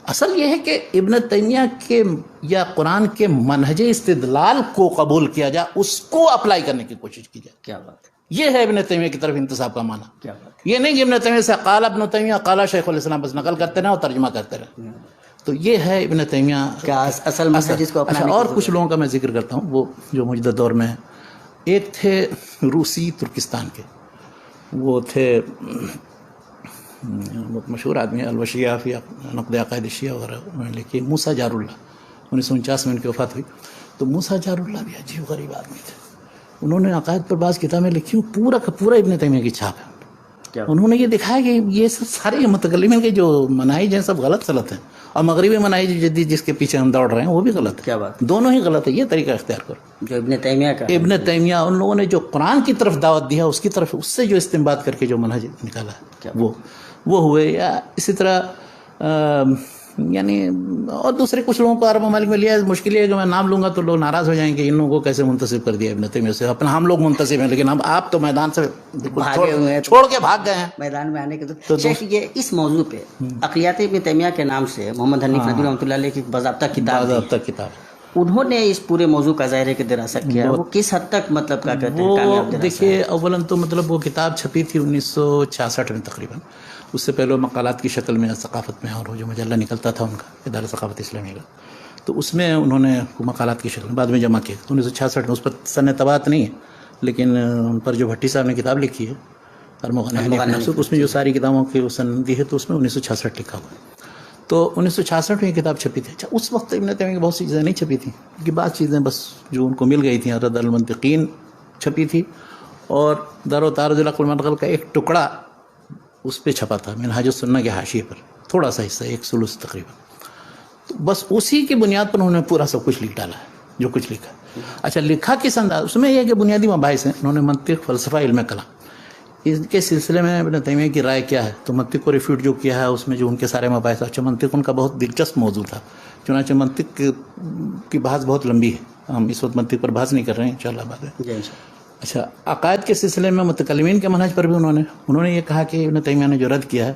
اصل یہ ہے کہ ابن تیمیہ کے یا قرآن کے منہج استدلال کو قبول کیا جائے، اس کو اپلائی کرنے کی کوشش کی جائے. کیا بات ہے، یہ ہے ابن تیمیہ کی طرف انتساب کا معنی. کیا بات یہ نہیں کہ ابن تیمیہ سے قال ابن تیمیہ قال شیخ الاسلام بس نقل کرتے رہے اور ترجمہ کرتے رہے. تو یہ ہے ابن تیمیہ کیا اصل منہج اس کو اچھا. اپنانے اور کی کچھ لوگوں کا میں ذکر کرتا ہوں وہ جو موجودہ دور میں ہیں. ایک تھے روسی ترکستان کے، وہ تھے بہت مشہور آدمی الوشیہ فی نقد عقائد شیعہ وغیرہ، انہوں نے لکھی موسیٰ جار اللہ. 1949 میں ان کی وفات ہوئی. تو موسیٰ جار اللہ بھی عجیب غریب آدمی تھے. انہوں نے عقائد پر بعض کتابیں لکھی، پورا کا پورا ابن تیمیہ کی چھاپ ہے. کیا انہوں نے یہ دکھایا کہ یہ سب سارے متکلمین کے جو مناہج ہیں سب غلط ہیں، اور مغربی مناہج جدید جس کے پیچھے ہم دوڑ رہے ہیں وہ بھی غلط ہے. کیا بات، دونوں ہی غلط ہے. یہ طریقہ اختیار کرو جو ابن تیمیہ کا ابن تیمیہ ان لوگوں نے جو قرآن کی طرف دعوت دیا اس کی طرف، اس سے جو استنباط کر کے جو منہج نکالا ہے وہ ہوئے. یا اسی طرح یعنی اور دوسرے کچھ لوگوں کو عرب ممالک میں لیا. مشکل ہے کہ میں نام لوں گا تو لوگ ناراض ہو جائیں کہ ان لوگوں کو کیسے منتسب کر دیا ابن تیمیہ سے. اپنا ہم لوگ منتسب ہیں لیکن آپ تو میدان سے چھوڑ کے بھاگ گئے ہیں میدان میں آنے کے. تو شیخ یہ اس موضوع پہ عقلیات ابن تیمیہ کے نام سے محمد حنیف ندوی رحمۃ اللہ علیہ کی باضابطہ کتاب انہوں نے اس پورے موضوع کا ظاہر ہے کہ دراصل کیا، وہ کس حد تک مطلب کیا کہتے ہیں کامیاب؟ دیکھیے اولاً تو مطلب وہ کتاب چھپی تھی 1966 میں تقریباً. اس سے پہلے مقالات کی شکل میں ثقافت میں، اور جو مجلہ نکلتا تھا ان کا ادارہ ثقافت اسلامی کا، تو اس میں انہوں نے مقالات کی شکل میں بعد میں جمع کیے 1966 میں. اس پر سن طباعت نہیں ہے لیکن ان پر جو بھٹی صاحب نے کتاب لکھی ہے اس میں جو ساری کتابوں کی سن دی ہے تو اس میں 1966 لکھا ہوا ہے. تو 1966 میں یہ کتاب چھپی تھی. اچھا اس وقت ابن تیمیہ کی بہت سی چیزیں نہیں چھپی تھیں کیونکہ بعض چیزیں بس جو ان کو مل گئی تھیں. رد المنطقین چھپی تھی اور در و تعارض العقل والنقل کا ایک ٹکڑا اس پہ چھپا تھا منہاج السنہ کے حاشیے پر، تھوڑا سا حصہ 1 ثلث تقریباً. تو بس اسی کی بنیاد پر انہوں نے پورا سب کچھ لکھ ڈالا ہے جو کچھ لکھا. اچھا لکھا کس انداز؟ اس میں یہ کہ بنیادی مباحث ہیں. انہوں نے منطق، فلسفہ، علم کلام، اس کے سلسلے میں ابن تیمیہ کی رائے کیا ہے. تو منطق کو ریفیوٹ جو کیا ہے اس میں جو ان کے سارے مباحث. اچھا منطق ان کا بہت دلچسپ موضوع تھا، چنانچہ منطق کی بحث بہت لمبی ہے. ہم اس وقت منطق پر بحث نہیں کر رہے ہیں انشاءاللہ بعد میں. اچھا عقائد کے سلسلے میں متکلمین کے منہج پر بھی انہوں نے یہ کہا کہ ابن تیمیہ نے جو رد کیا ہے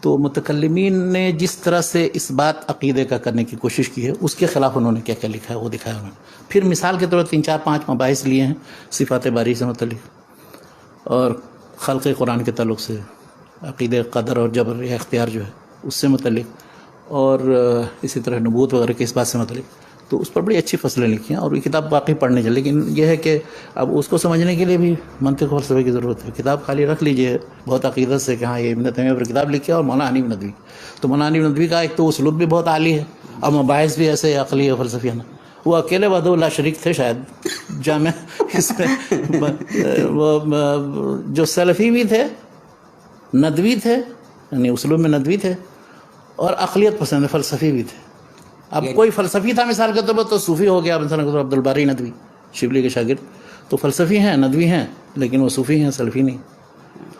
تو متکلمین نے جس طرح سے اس بات عقیدے کا کرنے کی کوشش کی ہے اس کے خلاف انہوں نے کیا کیا لکھا ہے وہ دکھایا انہوں نے. پھر مثال کے طور پر 3 4 5 مباحث لیے ہیں صفات باری سے متعلق، اور خلق قرآن کے تعلق سے، عقیدہ قدر اور جبر یا اختیار جو ہے اس سے متعلق، اور اسی طرح نبوت وغیرہ کے اس بات سے متعلق. تو اس پر بڑی اچھی فصلیں لکھی ہیں اور یہ کتاب واقعی پڑھنے چاہیے. لیکن یہ ہے کہ اب اس کو سمجھنے کے لیے بھی منطق اور فلسفے کی ضرورت ہے. کتاب خالی رکھ لیجئے بہت عقیدت سے کہ ہاں یہ ابن تیمیہ پر کتاب لکھی ہے اور مولانا حنیف ندوی. تو مولانا حنیف ندوی کا ایک تو اسلوب بھی بہت عالی ہے اور مباحث بھی ایسے عقلی اور فلسفیانہ. وہ اکیلے وحدہ لا شریک تھے شاید جامع اس میں. وہ جو سلفی بھی تھے، ندوی تھے، یعنی اسلوب میں ندوی تھے، اور عقلیت پسند فلسفی بھی تھے. اب کوئی فلسفی تھا مثال کے طور پر تو صوفی ہو گیا، مثلا عبد الباری ندوی شبلی کے شاگرد، تو فلسفی ہیں، ندوی ہیں، لیکن وہ صوفی ہیں، سلفی نہیں.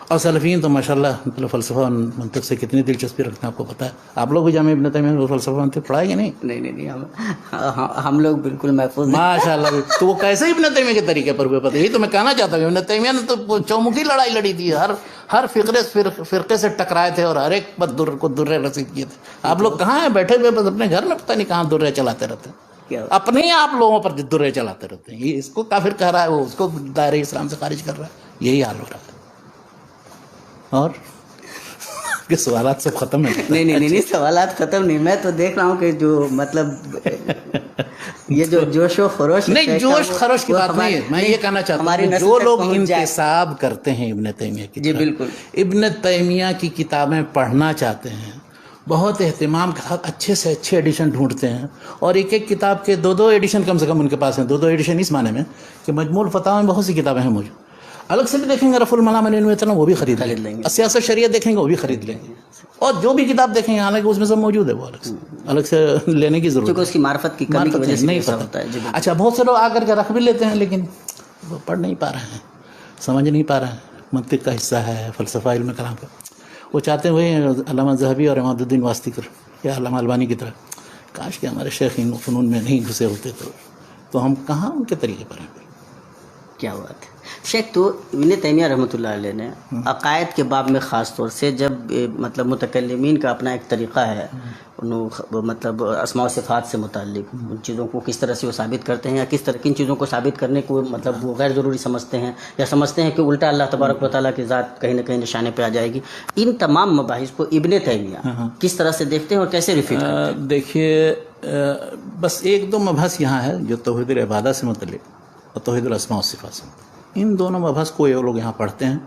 اور سلفیین تو ماشاءاللہ مطلب فلسفہ اور منطق سے کتنی دلچسپی رکھتے ہیں آپ کو پتہ ہے. آپ لوگ بھی جامع ابن تیمیہ میں فلسفہ منطق پڑھائے گے؟ نہیں ہم لوگ بالکل محفوظ ہیں ماشاءاللہ. تو وہ کیسے ابن تیمیہ کے طریقے پر ہوئے پتہ؟ یہی تو میں کہنا چاہتا ہوں. ابن تیمیہ نے تو چومکھی لڑائی لڑی تھی، ہر فرقے سے ٹکرائے تھے اور ہر ایک پر کو درے رسید کیے تھے. آپ لوگ کہاں ہیں بیٹھے ہوئے بس اپنے گھر میں پتہ نہیں کہاں درے چلاتے رہتے ہیں، اپنے ہی آپ لوگوں پر درے چلاتے رہتے ہیں. یہ اس کو کافر کہہ رہا ہے، وہ اس کو دائرہ اسلام سے خارج کر رہا ہے. یہی حال ہو رہا ہے. اور کہ سوالات سب ختم ہیں؟ نہیں سوالات ختم نہیں. میں تو دیکھ رہا ہوں کہ جو مطلب یہ جو جوش و خروش، نہیں جوش خروش کی بات نہیں ہے. میں یہ کہنا چاہتا ہوں جو لوگ انتساب کرتے ہیں ابن تیمیہ کی، جی بالکل ابن تیمیہ کی کتابیں پڑھنا چاہتے ہیں، بہت اہتمام کے ساتھ اچھے سے اچھے ایڈیشن ڈھونڈتے ہیں، اور ایک ایک کتاب کے 2 ایڈیشن کم سے کم ان کے پاس ہیں. 2 ایڈیشن اس معنی میں کہ مجموع الفتاوی میں بہت سی کتابیں ہیں موجود. الگ سے بھی دیکھیں گے رفع الملام عن الفتنہ، وہ بھی خرید لیں گے. سیاست شریعت دیکھیں گے وہ بھی خرید لیں گے. اور جو بھی کتاب دیکھیں گے حالانکہ اس میں سب موجود ہے، وہ الگ سے لینے کی ضرورت ہے، کیونکہ اس کی معرفت کی کمی کی وجہ سے نہیں پتہ ہے. اچھا بہت سے لوگ آ کر کے رکھ بھی لیتے ہیں لیکن وہ پڑھ نہیں پا رہے ہیں، سمجھ نہیں پا رہے ہیں. منطق کا حصہ ہے، فلسفہ، علم کلام کا. وہ چاہتے ہیں وہی علامہ ذہبی اور عماد الدین واسطی یا علامہ البانی کی طرح. کاش کہ ہمارے شیخ ان فنون میں نہیں گھسے ہوتے تو ہم کہاں ان کے طریقے پر ہیں. کیا بات ہے شیخ. تو ابن تیمیہ رحمۃ اللہ علیہ نے عقائد کے باب میں خاص طور سے جب مطلب متکلمین کا اپنا ایک طریقہ ہے مطلب اسماء و صفات سے متعلق ان چیزوں کو کس طرح سے وہ ثابت کرتے ہیں یا کس طرح کن چیزوں کو ثابت کرنے کو مطلب وہ غیر ضروری سمجھتے ہیں یا سمجھتے ہیں کہ الٹا اللہ تبارک و تعالیٰ کی ذات کہیں نہ کہیں نشانے پہ آ جائے گی. ان تمام مباحث کو ابن تیمیہ کس طرح سے دیکھتے ہیں اور کیسے ریفیٹ کرتے ہیں؟ دیکھیے بس ایک دو مبحث یہاں ہے جو توحید العبادہ سے متعلق اور توحید الاسماء و صفات سے متعلق. ان دونوں مبحث کو یہ لوگ یہاں پڑھتے ہیں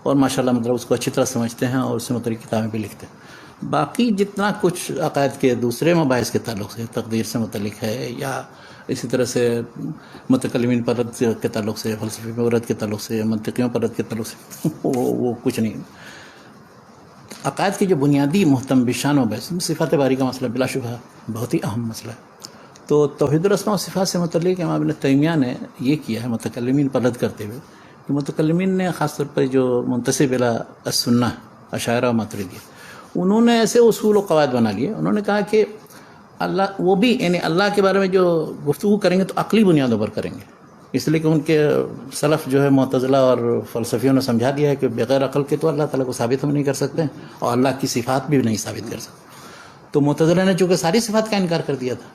اور ماشاءاللہ مطلب اس کو اچھی طرح سمجھتے ہیں اور اس سے متعلق کتابیں بھی لکھتے ہیں. باقی جتنا کچھ عقائد کے دوسرے مباحث کے تعلق سے تقدیر سے متعلق ہے یا اسی طرح سے متکلمین پر رد کے تعلق سے فلسفی پر رد کے تعلق سے منطقیوں پر رد کے تعلق سے وہ کچھ نہیں. عقائد کی جو بنیادی محتم بشان و بحث صفات باری کا مسئلہ بلا شبہ بہت ہی اہم مسئلہ ہے. تو توحید الاسماء و صفات سے متعلق امام ابن تیمیہ نے یہ کیا ہے متکلمین پر رد کرتے ہوئے کہ متکلمین نے خاص طور پر جو منتسب الی السنہ اشاعرہ و ماتریدیہ انہوں نے ایسے اصول و قواعد بنا لیے. انہوں نے کہا کہ اللہ وہ بھی یعنی اللہ کے بارے میں جو گفتگو کریں گے تو عقلی بنیادوں پر کریں گے اس لیے کہ ان کے سلف جو ہے معتزلہ اور فلسفیوں نے سمجھا دیا ہے کہ بغیر عقل کے تو اللہ تعالیٰ کو ثابت ہم نہیں کر سکتے اور اللہ کی صفات بھی نہیں ثابت کر سکتے. تو معتزلہ نے چونکہ ساری صفات کا انکار کر دیا تھا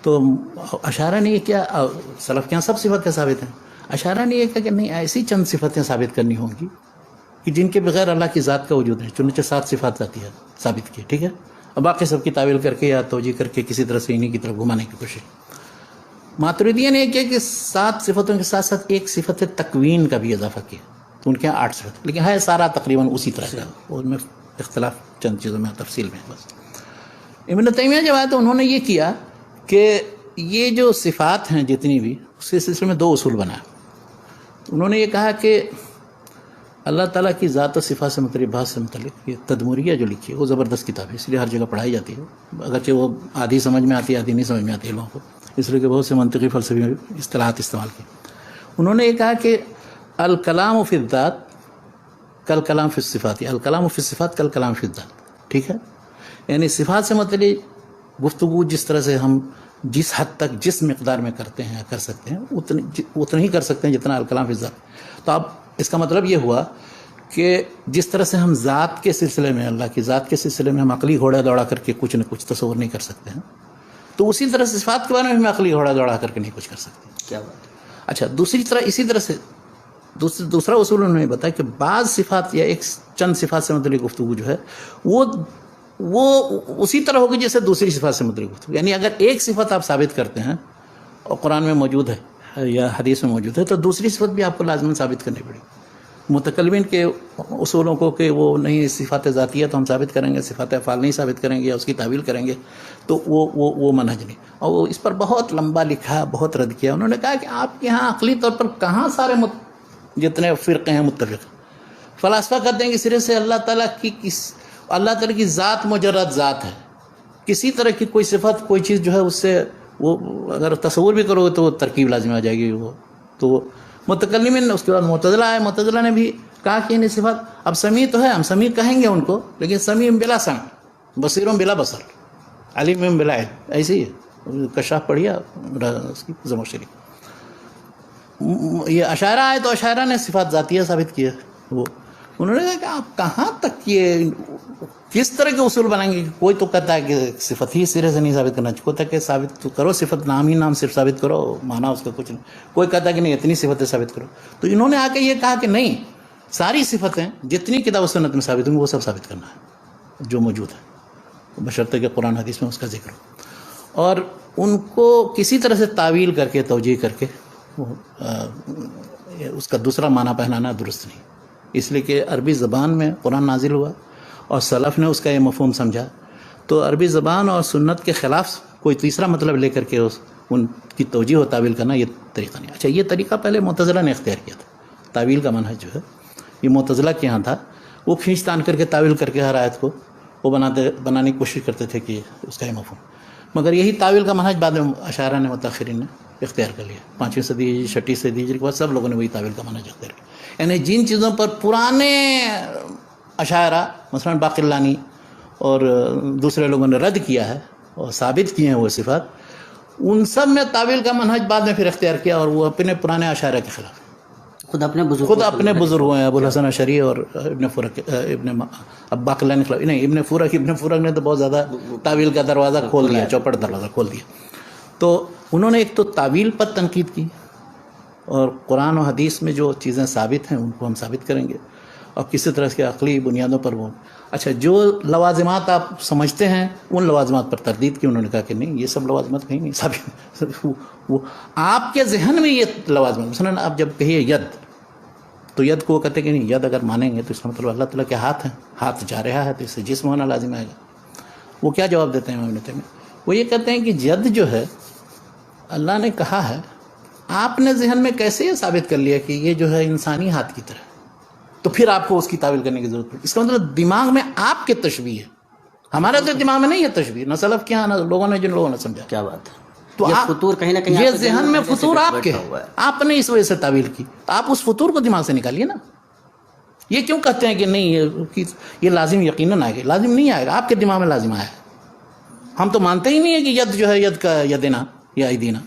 تو اشاعرہ نے یہ کیا سلف کے یہاں سب صفتیں ثابت ہیں. اشاعرہ نے یہ کہا کہ نہیں ایسی چند صفتیں ثابت کرنی ہوں گی کہ جن کے بغیر اللہ کی ذات کا وجود ہے. چنانچہ 7 صفات ذاتی ہے ثابت کی ٹھیک ہے اور باقی سب کی تعویل کر کے یا توجیہ کر کے کسی طرح سے انہیں کی طرف گھمانے کی کوشش. ماتریدیہ نے یہ کیا کہ 7 صفتوں کے ساتھ ساتھ ایک صفت تکوین کا بھی اضافہ کیا تو ان کے یہاں 8 صفت لیکن ہے سارا تقریباً اسی طرح کا اور میں اختلاف چند چیزوں میں تفصیل میں بس. ابن تیمیہ جب آئے تو انہوں نے یہ کیا کہ یہ جو صفات ہیں جتنی بھی اس کے سلسلے میں 2 اصول بنایا. انہوں نے یہ کہا کہ اللہ تعالیٰ کی ذات و صفات سے متعلق بات سے متعلق یہ تدمریہ جو لکھی ہے وہ زبردست کتاب ہے اس لیے ہر جگہ پڑھائی جاتی ہے اگرچہ وہ آدھی سمجھ میں آتی ہے آدھی نہیں سمجھ میں آتی ہے لوگوں کو اس لیے کہ بہت سے منطقی فلسفی اصطلاحات استعمال کی. انہوں نے یہ کہا کہ الکلام فی الذات کل کلام فی الصفات الکلام فی الصفات کل کلام فی الذات ٹھیک ہے. یعنی صفات سے متعلق گفتگو جس طرح سے ہم جس حد تک جس مقدار میں کرتے ہیں کر سکتے ہیں اتنا ہی کر سکتے ہیں جتنا الکلام فی الذات. تو اب اس کا مطلب یہ ہوا کہ جس طرح سے ہم ذات کے سلسلے میں اللہ کی ذات کے سلسلے میں ہم عقلی گھوڑا دوڑا کر کے کچھ نہ کچھ تصور نہیں کر سکتے ہیں تو اسی طرح سے صفات کے بارے میں ہم عقلی گھوڑا دوڑا کر کے نہیں کچھ کر سکتے. کیا بات ہے. اچھا دوسری طرح اسی طرح سے دوسرا اصول انہوں نے بتایا کہ بعض صفات یا ایک چند صفات سے متعلق گفتگو جو ہے وہ اسی طرح ہوگی جیسے دوسری صفات سے متعلق گفتگو. یعنی اگر ایک صفت آپ ثابت کرتے ہیں اور قرآن میں موجود ہے یا حدیث میں موجود ہے تو دوسری صفت بھی آپ کو لازماً ثابت کرنی پڑے گی. متکلمین کے اصولوں کو کہ وہ نہیں صفات ذاتیہ تو ہم ثابت کریں گے صفات افعال نہیں ثابت کریں گے یا اس کی تعویل کریں گے تو وہ منہج نہیں. اور وہ اس پر بہت لمبا لکھا بہت رد کیا. انہوں نے کہا کہ آپ کے یہاں عقلی طور پر کہاں سارے جتنے فرقے ہیں متفق. فلاسفہ کہتے ہیں کہ سرے سے اللہ تعالیٰ کی ذات مجرد ذات ہے کسی طرح کی کوئی صفت کوئی چیز جو ہے اس سے وہ اگر تصور بھی کرو تو وہ ترکیب لازم آ جائے گی. وہ تو متکلمین نے اس کے بعد معتزلہ آئے. معتزلہ نے بھی کہا کہ انہیں صفات اب سمیع تو ہے ہم سمیع کہیں گے ان کو لیکن سمیع بلا سمع بصیروں بلا بصر علیم بلا علم ایسے ہی ہے. کشاف پڑھیا اس کی زمخشری. یہ اشاعرہ آئے تو اشاعرہ نے صفات ذاتیہ ثابت کیا. وہ انہوں نے کہا کہ آپ کہاں تک یہ کس طرح کے اصول بنائیں گے. کوئی تو کہتا ہے کہ صفت ہی سرے سے نہیں ثابت کرنا چاہیے. کوئی کہتا ہے کہ ثابت تو کرو صفت نام ہی نام صرف ثابت کرو معنی اس کا کچھ نہیں. کوئی کہتا ہے کہ نہیں اتنی صفتیں ثابت کرو. تو انہوں نے آ کے یہ کہا کہ نہیں ساری صفتیں جتنی کتاب و سنت میں ثابت ہوں گی وہ سب ثابت کرنا ہے جو موجود ہے بشرطے کہ قرآن حدیث میں اس کا ذکر ہو اور ان کو کسی طرح سے تعویل کر کے توجیہ کر کے اس کا دوسرا معنی پہنانا درست نہیں. اس لیے کہ عربی زبان میں قرآن نازل ہوا اور سلف نے اس کا یہ مفہوم سمجھا تو عربی زبان اور سنت کے خلاف کوئی تیسرا مطلب لے کر کے ان کی توجیہ و تعویل کرنا یہ طریقہ نہیں. اچھا یہ طریقہ پہلے معتزلہ نے اختیار کیا تھا. تعویل کا منہج جو ہے یہ معتزلہ کے یہاں تھا. وہ کھینچ تان کر کے تعویل کر کے ہر آیت کو وہ بنانے کی کوشش کرتے تھے کہ اس کا یہ مفہوم. مگر یہی تعویل کا منہج بعد میں اشاعرہ نے متاخرین نے اختیار کر لیا. 5ویں صدی 6ٹھی صدی کے بعد سب لوگوں نے وہی تعویل کا منہج اختیار کیا. یعنی جن چیزوں پر پرانے اشاعرہ مثلا باقلانی اور دوسرے لوگوں نے رد کیا ہے اور ثابت کیے ہیں وہ صفات ان سب میں تعویل کا منہج بعد میں پھر اختیار کیا، اور وہ اپنے پرانے اشاعرہ کے خلاف، خود اپنے بزرگ ہیں ابو الحسن اشعری اور ابن فرق باقلانی کے خلاف. نہیں، ابن فرق نے تو بہت زیادہ تعویل کا دروازہ کھول دیا، چوپٹ دروازہ کھول دیا. تو انہوں نے ایک تو تعویل پر تنقید کی، اور قرآن و حدیث میں جو چیزیں ثابت ہیں ان کو ہم ثابت کریں گے، اور کسی طرح کے عقلی بنیادوں پر وہ اچھا جو لوازمات آپ سمجھتے ہیں ان لوازمات پر تردید کی. انہوں نے کہا کہ نہیں، یہ سب لوازمات کہیں نہیں ثابت. وہ آپ کے ذہن میں یہ لوازمات، مثلاً آپ جب کہیے ید، تو ید کو وہ کہتے کہ نہیں، ید اگر مانیں گے تو اس کا مطلب اللہ تعالیٰ کے ہاتھ ہیں، ہاتھ جا رہا ہے تو اس سے جسم ہونا لازم آئے گا. وہ کیا جواب دیتے ہیں ابن تیمیہ؟ وہ یہ کہتے ہیں کہ ید جو ہے اللہ نے کہا ہے، آپ نے ذہن میں کیسے یہ ثابت کر لیا کہ یہ جو ہے انسانی ہاتھ کی طرح، تو پھر آپ کو اس کی تعویل کرنے کی ضرورت پڑی. اس کا مطلب دماغ میں آپ کے تشبیہ ہے، ہمارے تو دماغ میں نہیں ہے تشبیہ، نہ سلف کیا نہ لوگوں نے، جن لوگوں نے سمجھا. کیا بات ہے. تو یہ فطور کہیں نہ کہیں یہ ذہن میں فطور آپ کے، آپ نے اس وجہ سے تعویل کی، تو آپ اس فطور کو دماغ سے نکالیے نا. یہ کیوں کہتے ہیں کہ نہیں یہ لازم یقیناً آئے گا؟ لازم نہیں آئے گا، آپ کے دماغ میں لازم آیا ہے. ہم تو مانتے ہی نہیں ہے کہ ید جو ہے ید کا یدنا یا ایدینا،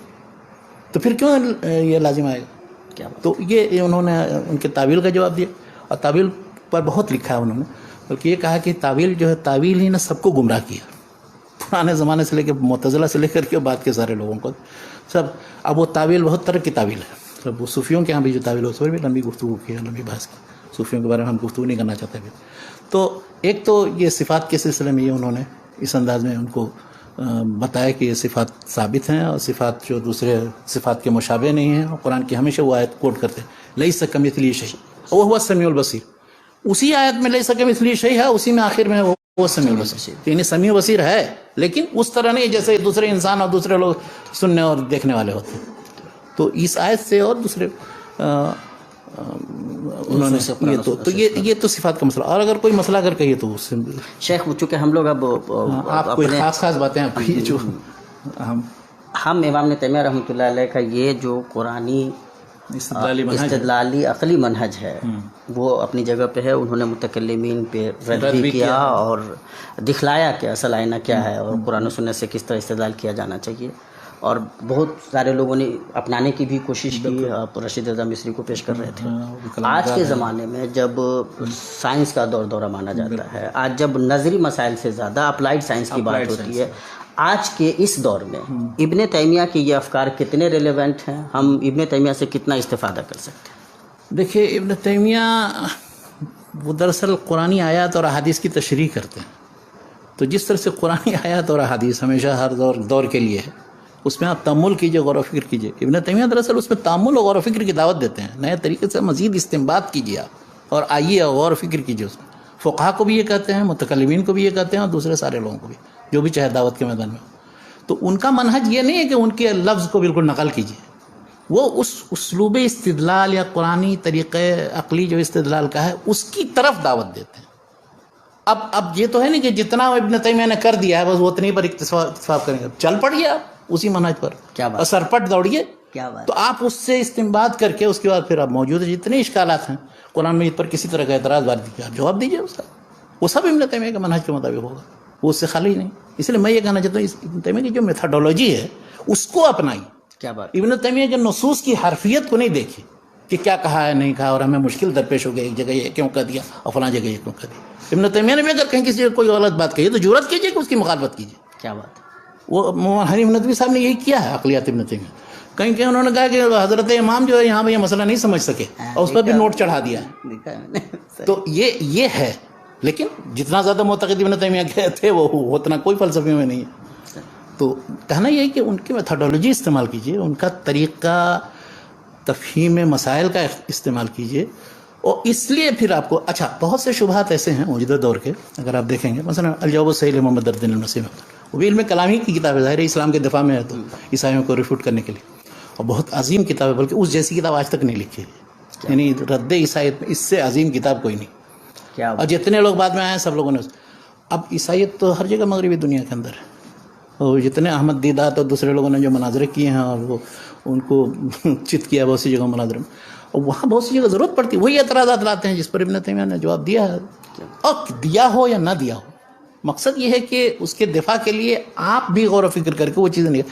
تو پھر کیوں یہ لازم آئے گا؟ کیا بات. تو یہ انہوں نے ان کے تعویل کا جواب دیا، اور تعویل پر بہت لکھا ہے انہوں نے، بلکہ یہ کہا کہ تعویل جو ہے، تعویل ہی نے سب کو گمراہ کیا، پرانے زمانے سے لے کے معتزلہ سے لے کر کے بعد کے سارے لوگوں کو سب. اب وہ تعویل بہت طرح کی تعویل ہے. سب وہ صوفیوں کے ہاں بھی جو تعویل ہو، اس پر بھی لمبی گفتگو کی ہے، لمبی بحث کی. صوفیوں کے بارے میں ہم گفتگو نہیں کرنا چاہتے بھی. تو ایک تو یہ صفات کے سلسلے میں یہ انہوں نے اس انداز میں ان کو بتایا کہ یہ صفات ثابت ہیں، اور صفات جو دوسرے صفات کے مشابہ نہیں ہیں. اور قرآن کی ہمیشہ وہ آیت کوٹ کرتے ہیں، لیس کمثلہ شیء وہو السمیع البصیر. اسی آیت میں لیس کمثلہ شیء ہے، اسی میں آخر میں وہ سمیع البصیر، یعنی سمیع بصیر ہے، لیکن اس طرح نہیں جیسے دوسرے انسان اور دوسرے لوگ سننے اور دیکھنے والے ہوتے ہیں. تو اس آیت سے اور دوسرے انہوں نے یہ تو صفات کا مسئلہ. اور اگر کوئی مسئلہ اگر کہیے تو اس سے شیخ، چونکہ ہم لوگ اب آپ کوئی خاص باتیں آپ کی جو ہم امام ابن تیمیہ رحمۃ اللہ علیہ کا یہ جو قرآنی استدلالی عقلی منہج ہے وہ اپنی جگہ پہ ہے. انہوں نے متکلمین پہ رد بھی کیا اور دکھلایا کہ اصل آئینہ کیا ہے اور قرآن و سنت سے کس طرح استدلال کیا جانا چاہیے. اور بہت سارے لوگوں نے اپنانے کی بھی کوشش کی. آپ رشید رضا مصری کو پیش کر رہے تھے. آج کے زمانے میں جب سائنس کا دورہ مانا جاتا ہے، آج جب نظری مسائل سے زیادہ اپلائیڈ سائنس کی بات ہوتی ہے، آج کے اس دور میں ابن تیمیہ کے یہ افکار کتنے ریلیونٹ ہیں؟ ہم ابن تیمیہ سے کتنا استفادہ کر سکتے ہیں؟ دیکھیے، ابن تیمیہ وہ دراصل قرآنی آیات اور احادیث کی تشریح کرتے ہیں. تو جس طرح سے قرآنی آیات اور احادیث ہمیشہ ہر دور کے لیے ہے، اس میں آپ تأمل کیجئے، غور و فکر کیجئے. ابن تیمیہ دراصل اس میں تأمل اور غور و فکر کی دعوت دیتے ہیں. نئے طریقے سے مزید استنباط کیجئے آپ، اور آئیے اور غور و فکر کیجئے. اس میں فقہا کو بھی یہ کہتے ہیں، متکلمین کو بھی یہ کہتے ہیں، اور دوسرے سارے لوگوں کو بھی جو بھی چاہے دعوت کے میدان میں ہو. تو ان کا منہج یہ نہیں ہے کہ ان کے لفظ کو بالکل نقل کیجئے. وہ اس اسلوب استدلال یا قرآنی طریقے عقلی جو استدلال کا ہے اس کی طرف دعوت دیتے ہیں. اب یہ تو ہے نہیں کہ جتنا ابن تیمیہ نے کر دیا ہے بس وہ اتنی پر اتفاق کریں گے. چل پڑیے آپ اسی منہج پر، اور سرپٹ دوڑیے. تو آپ اس سے استنباط کر کے اس کے بعد پھر آپ موجود جتنے اشکالات ہیں قرآن میں پر کسی طرح کا اعتراض وارد کیا، جواب دیجیے اس کا. وہ سب ابن تیمیہ کے منہج کے مطابق ہوگا، وہ اس سے خالی نہیں. اس لیے میں یہ کہنا چاہتا ہوں اس ابن تیمیہ کی جو میتھڈولوجی ہے اس کو اپنائیے. کیا بات. ابن تیمیہ کے نصوص کی حرفیت کو نہیں دیکھیے کہ کیا کہا ہے نہیں کہا، اور ہمیں مشکل درپیش ہو گئی ایک جگہ یہ کیوں کہہ دیا اور فلاں جگہ یہ کیوں کہہ دیا. ابن تیمیہ نے بھی اگر کہیں کسی جگہ کوئی غلط بات کہی ہے تو جرأت کیجیے کہ اس کی مخالفت کیجیے. کیا بات. وہ حنیف ندوی صاحب نے یہی کیا ہے عقلیات ابن تیمیہ. کہیں کہ انہوں نے کہا کہ حضرت امام جو ہے یہاں پہ یہ مسئلہ نہیں سمجھ سکے اور اس پر بھی نوٹ چڑھا دیا ہے. تو یہ ہے. لیکن جتنا زیادہ معتقد ابن تیمیہ کے تھے وہ اتنا کوئی فلسفے میں نہیں ہے. تو کہنا یہ ہے کہ ان کی میتھڈولوجی استعمال کیجیے، ان کا طریقہ تفہیم مسائل کا استعمال کیجیے. اور اس لیے پھر آپ کو اچھا بہت سے شبہات ایسے ہیں موجودہ دور کے اگر آپ دیکھیں گے، مثلا الجواب الصحیح محمد الدین المسیح، وہ بھی علم کلامی کی کتاب ہے، ظاہر ہے اسلام کے دفاع میں ہے تو عیسائیوں کو ریفوٹ کرنے کے لیے، اور بہت عظیم کتاب ہے، بلکہ اس جیسی کتاب آج تک نہیں لکھی ہے. یعنی رد عیسائیت میں اس سے عظیم کتاب کوئی نہیں. اور جتنے لوگ بعد میں آئے ہیں سب لوگوں نے، اب عیسائیت تو ہر جگہ مغربی دنیا کے اندر ہے، اور جتنے احمد دیدات اور دوسرے لوگوں نے جو مناظرے کیے ہیں اور وہ ان کو چت کیا بہت سی جگہ مناظرے میں، اور وہاں بہت سی جگہ ضرورت پڑتی ہے وہی اعتراضات لاتے ہیں جس پر ابن تیمیہ نے جواب دیا ہے. اور دیا ہو یا نہ دیا ہو، مقصد یہ ہے کہ اس کے دفاع کے لیے آپ بھی غور و فکر کر کے وہ چیزیں نہیں،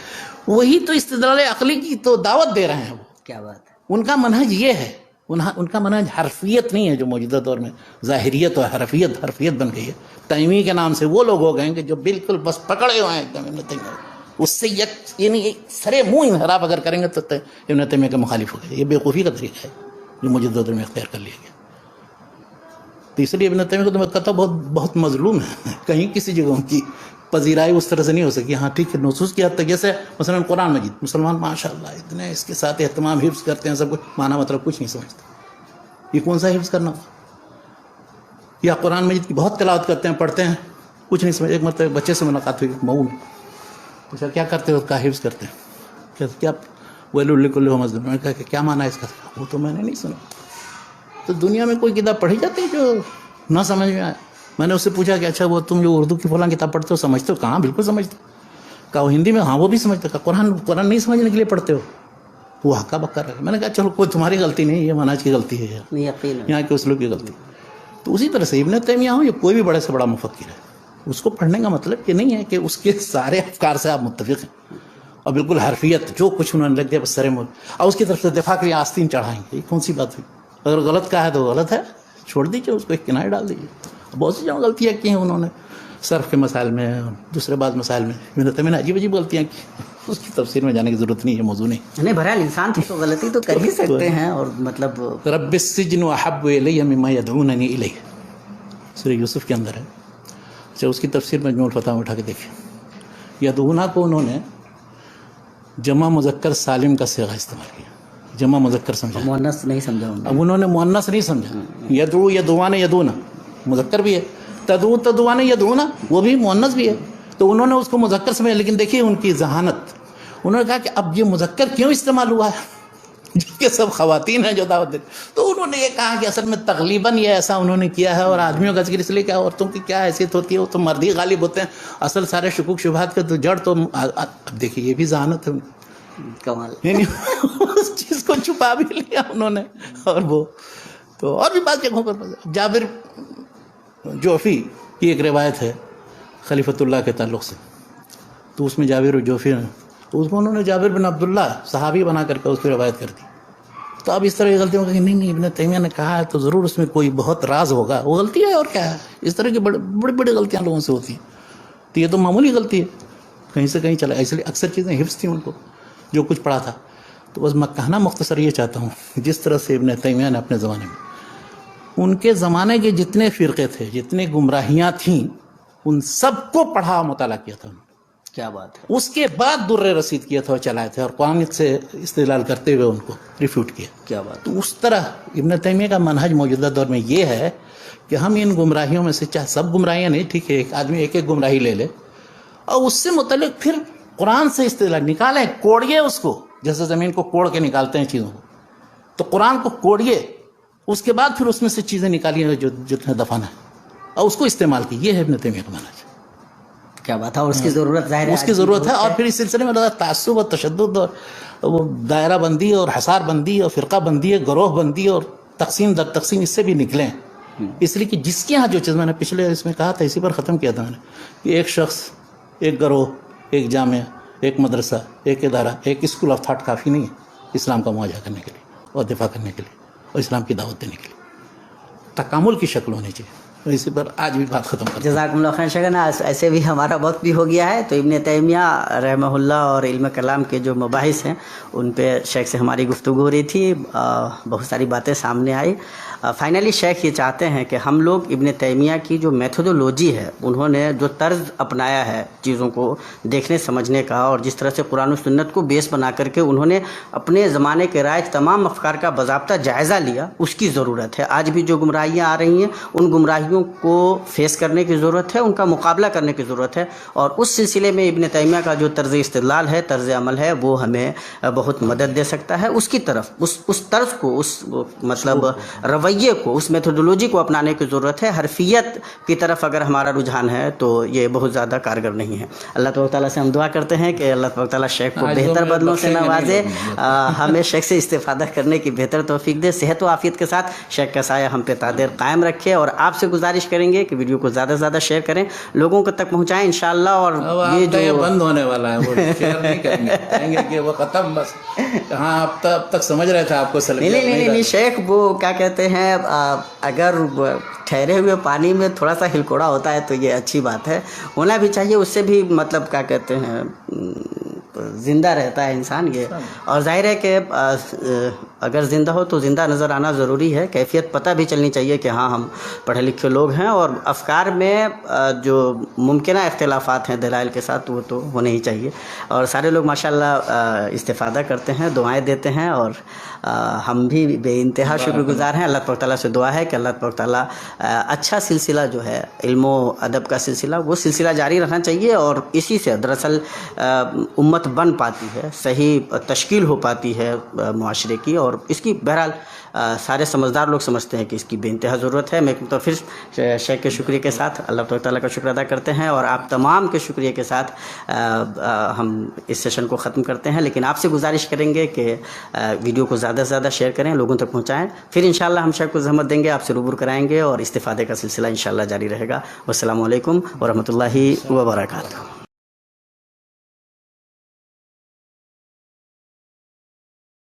وہی تو استدلال عقلی کی تو دعوت دے رہے ہیں وہ. کیا بات ہے. ان کا منہج یہ ہے، ان کا منہج حرفیت نہیں ہے جو موجودہ دور میں ظاہریت اور حرفیت بن گئی ہے. تیمی کے نام سے وہ لوگ ہو گئے ہیں کہ جو بالکل بس پکڑے ہوئے ہیں ابن تیمیہ، اس سے یعنی سرے منہ انحراف اگر کریں گے تو ابن تیمیہ کے مخالف ہو گئے. یہ بیوقوفی کا طریقہ ہے جو موجودہ دور میں اختیار کر لیا گیا. تو اس لیے ابن تیمیہ کو تو میں کہتا ہوں بہت مظلوم ہے. کہیں کسی جگہ ان کی پذیرائی اس طرح سے نہیں ہو سکی. ہاں ٹھیک ہے، نصوص کی حد تک، جیسے مثلا قرآن مجید، مسلمان ماشاء اللہ اتنے اس کے ساتھ اہتمام، حفظ کرتے ہیں سب کچھ، معنی مطلب کچھ نہیں سمجھتے. یہ کون سا حفظ کرنا ہوا؟ یا قرآن مجید کی بہت تلاوت کرتے ہیں، پڑھتے ہیں، کچھ نہیں سمجھ. ایک مرتبہ بچے سے ملاقات ہوئی مئو میں، پوچھا کیا کرتے ہو؟ کہا حفظ کرتے ہیں. کیا ویل لکل مظلوم. میں نے کہا کہ کیا معنی ہے اس کا؟ وہ تو میں نے نہیں سنا. تو دنیا میں کوئی کتاب پڑھی جاتی ہے جو نہ سمجھ میں آئے؟ میں نے اس سے پوچھا کہ اچھا وہ تم جو اردو کی فلاں کتاب پڑھتے ہو سمجھتے ہو؟ کہاں بالکل سمجھتے. کہا وہ ہندی میں؟ ہاں وہ بھی سمجھتے. کہا قرآن نہیں سمجھنے کے لیے پڑھتے ہو؟ وہ ہکا بکا رہا. میں نے کہا چلو کوئی تمہاری غلطی نہیں، یہ منہج کی غلطی ہے، یہاں کے اسلوب کی غلطی. تو اسی طرح سے ابن تیمیہ ہو یا کوئی بھی بڑے سے بڑا مفکر ہے، اس کو پڑھنے کا مطلب یہ نہیں ہے کہ اس کے سارے افکار سے آپ متفق ہیں اور بالکل حرفیت جو کچھ انہوں نے رکھ دیا بس سرے مول اور اس کی طرف سے دفاع کے لیے آستین چڑھائیں گے. یہ کون سی بات ہوئی؟ اگر غلط کہا ہے تو غلط ہے، چھوڑ دیجیے اس کو، ایک کنارے ڈال دیجیے. بہت سی جگہ غلطیاں کی ہیں انہوں نے، صرف کے مسائل میں، دوسرے بعض مسائل میں ابن تیمیہ نے عجیب غلطیاں کی. اس کی تفسیر میں جانے کی ضرورت نہیں ہے، موضوع نہیں. بہرحال انسان تو غلطی تو کر ہی سکتے ہیں. اور مطلب رب السجن احب الی مما یدعوننی الیہ، سورہ یوسف کے اندر ہے. اچھا اس کی تفسیر مجموع الفتاوی میں اٹھا کے دیکھیں. یدعونا کو انہوں نے جمع مذکر سالم کا صیغہ استعمال کیا، جمع مذکر سمجھا، مؤنث نہیں سمجھا. اب انہوں نے مؤنث نہیں سمجھا. یدعو یدعوان یدعونا مذکر بھی ہے، تدعو تدعوان یدعونا وہ بھی مؤنث بھی ہے. تو انہوں نے اس کو مذکر سمجھا. لیکن دیکھیے ان کی ذہانت، انہوں نے کہا کہ اب یہ مذکر کیوں استعمال ہوا ہے جبکہ سب خواتین ہیں جو دعوت دیتے. تو انہوں نے یہ کہا کہ اصل میں تغلیباً یہ ایسا انہوں نے کیا ہے. اور آدمیوں کا ذکر اس لیے کیا، عورتوں کی کیا حیثیت ہوتی ہے، وہ تو مرد ہی غالب ہوتے ہیں. اصل سارے شکوک شبہات کا تو جڑ تو اب دیکھیے یہ بھی ذہانت ہے کمال، یعنی اس چیز کو چھپا بھی لیا انہوں نے. اور وہ تو اور بھی بات جگہوں پر جابر جوفی کی ایک روایت ہے خلیفۃ اللہ کے تعلق سے. تو اس میں جابر جوفی تو اس کو انہوں نے جابر بن عبداللہ صحابی بنا کر کے اس کی روایت کر دی. تو اب اس طرح کی غلطیوں کہ نہیں ابن تیمیہ نے کہا ہے تو ضرور اس میں کوئی بہت راز ہوگا، وہ غلطی ہے اور کیا ہے. اس طرح کی بڑی بڑی غلطیاں لوگوں سے ہوتی ہیں. تو یہ تو معمولی غلطی ہے، کہیں سے کہیں چلا. اس لیے اکثر چیزیں حفظ تھیں ان کو جو کچھ پڑھا تھا. تو بس میں کہنا مختصر یہ چاہتا ہوں، جس طرح سے ابن تیمیہ نے اپنے زمانے میں، ان کے زمانے کے جتنے فرقے تھے، جتنے گمراہیاں تھیں، ان سب کو پڑھا مطالعہ کیا تھا. کیا بات ہے. اس کے بعد در رسید کیا تھا اور چلائے تھے اور قرآن سے استدلال کرتے ہوئے ان کو ریفیوٹ کیا. کیا بات. تو اس طرح ابن تیمیہ کا منہج موجودہ دور میں یہ ہے کہ ہم ان گمراہیوں میں سے، چاہے سب گمراہیاں نہیں، ٹھیک ہے ایک آدمی ایک ایک گمراہی لے لے اور اس سے متعلق پھر قرآن سے استدلال نکالیں، کوڑیے اس کو، جیسے زمین کو کوڑ کے نکالتے ہیں چیزوں کو. تو قرآن کو کوڑیے، اس کے بعد پھر اس میں سے چیزیں نکالیے جو جتنے دفن ہیں اور اس کو استعمال کی. یہ ہے ابن تیمیہ کا منہج. کیا بات ہے. اور اس کی ضرورت ظاہر ہے، اس کی ضرورت ہے. اور پھر اس سلسلے میں تعصب اور تشدد اور وہ دائرہ بندی اور حصار بندی اور فرقہ بندی، گروہ بندی اور تقسیم در تقسیم، اس سے بھی نکلیں. اس لیے کہ جس کے ہاں جو چیز، میں نے پچھلے اس میں کہا تھا، اسی پر ختم کیا تھا میں نے، کہ ایک شخص، ایک گروہ، ایک جامعہ، ایک مدرسہ، ایک ادارہ، ایک اسکول آف تھاٹ کافی نہیں ہے اسلام کا مواجہہ کرنے کے لیے اور دفاع کرنے کے لیے اور اسلام کی دعوت دینے کے لیے. تکامل کی شکل ہونی چاہیے. اسی پر آج بھی بات ختم کرتے ہیں. جزاکم اللہ خیر شیخنا. ایسے بھی ہمارا وقت بھی ہو گیا ہے. تو ابن تیمیہ رحمہ اللہ اور علم کلام کے جو مباحث ہیں ان پہ شیخ سے ہماری گفتگو ہو رہی تھی، بہت ساری باتیں سامنے آئی. فائنلی شیخ یہ چاہتے ہیں کہ ہم لوگ ابن تیمیہ کی جو میتھڈولوجی ہے، انہوں نے جو طرز اپنایا ہے چیزوں کو دیکھنے سمجھنے کا، اور جس طرح سے قرآن و سنت کو بیس بنا کر کے انہوں نے اپنے زمانے کے رائج تمام افکار کا باضابطہ جائزہ لیا، اس کی ضرورت ہے. آج بھی جو گمراہیاں آ رہی ہیں ان گمراہیوں کو فیس کرنے کی ضرورت ہے، ان کا مقابلہ کرنے کی ضرورت ہے. اور اس سلسلے میں ابن تیمیہ کا جو طرز استدلال ہے، طرز عمل ہے، وہ ہمیں بہت مدد دے سکتا ہے. اس کی طرف اس طرز کو، اس مطلب رویے رویے کو، اس میتھڈولوجی کو اپنانے کی ضرورت ہے. حرفیت کی طرف اگر ہمارا رجحان ہے تو یہ بہت زیادہ کارگر نہیں ہے. اللہ تبارک تعالیٰ سے ہم دعا کرتے ہیں کہ اللہ تبارک تعالیٰ شیخ کو بہتر بدلوں سے نوازے، ہمیں شیخ سے استفادہ کرنے کی بہتر توفیق دے، صحت و عافیت کے ساتھ شیخ کا سایہ ہم پہ تا دیر قائم رکھے. اور آپ سے گزارش کریں گے کہ ویڈیو کو زیادہ سے زیادہ شیئر کریں، لوگوں کو تک پہنچائیں انشاءاللہ. اور یہ جو بند ہونے والا ہے وہ شیئر نہیں کریں گے، کہیں گے کہ وہ ختم بس. ہاں اب تک سمجھ رہے تھے آپ کو نہیں شیخ وہ کیا کہتے ہیں، اگر ٹھہرے ہوئے پانی میں تھوڑا سا ہلکوڑا ہوتا ہے تو یہ اچھی بات ہے، ہونا بھی چاہیے. اس سے بھی مطلب کیا کہتے ہیں زندہ رہتا ہے انسان. یہ اور ظاہر ہے کہ اگر زندہ ہو تو زندہ نظر آنا ضروری ہے. کیفیت پتہ بھی چلنی چاہیے کہ ہاں ہم پڑھے لکھے لوگ ہیں، اور افکار میں جو ممکنہ اختلافات ہیں دلائل کے ساتھ وہ تو ہونے ہی چاہیے. اور سارے لوگ ماشاءاللہ استفادہ کرتے ہیں، دعائیں دیتے ہیں، اور ہم بھی بے انتہا شکر گزار ہیں. اللہ تبارک تعالیٰ سے دعا ہے کہ اللہ تبارک تعالیٰ اچھا سلسلہ جو ہے علم و ادب کا سلسلہ، وہ سلسلہ جاری رہنا چاہیے. اور اسی سے دراصل امت بن پاتی ہے، صحیح تشکیل ہو پاتی ہے معاشرے کی. اور اس کی بہرحال سارے سمجھدار لوگ سمجھتے ہیں کہ اس کی بے انتہا ضرورت ہے. میں تو پھر شیخ کے شکریہ کے ساتھ اللہ تبارک تعالیٰ کا شکر ادا کرتے ہیں، اور آپ تمام کے شکریہ کے ساتھ ہم اس سیشن کو ختم کرتے ہیں. لیکن آپ سے گزارش کریں گے کہ ویڈیو کو زیادہ سے زیادہ شیئر کریں، لوگوں تک پہنچائیں. پھر انشاءاللہ ہم شیخ کو زحمت دیں گے، آپ سے روبرو کرائیں گے، اور استفادے کا سلسلہ انشاءاللہ جاری رہے گا. والسلام علیکم ورحمۃ اللہ وبرکاتہ.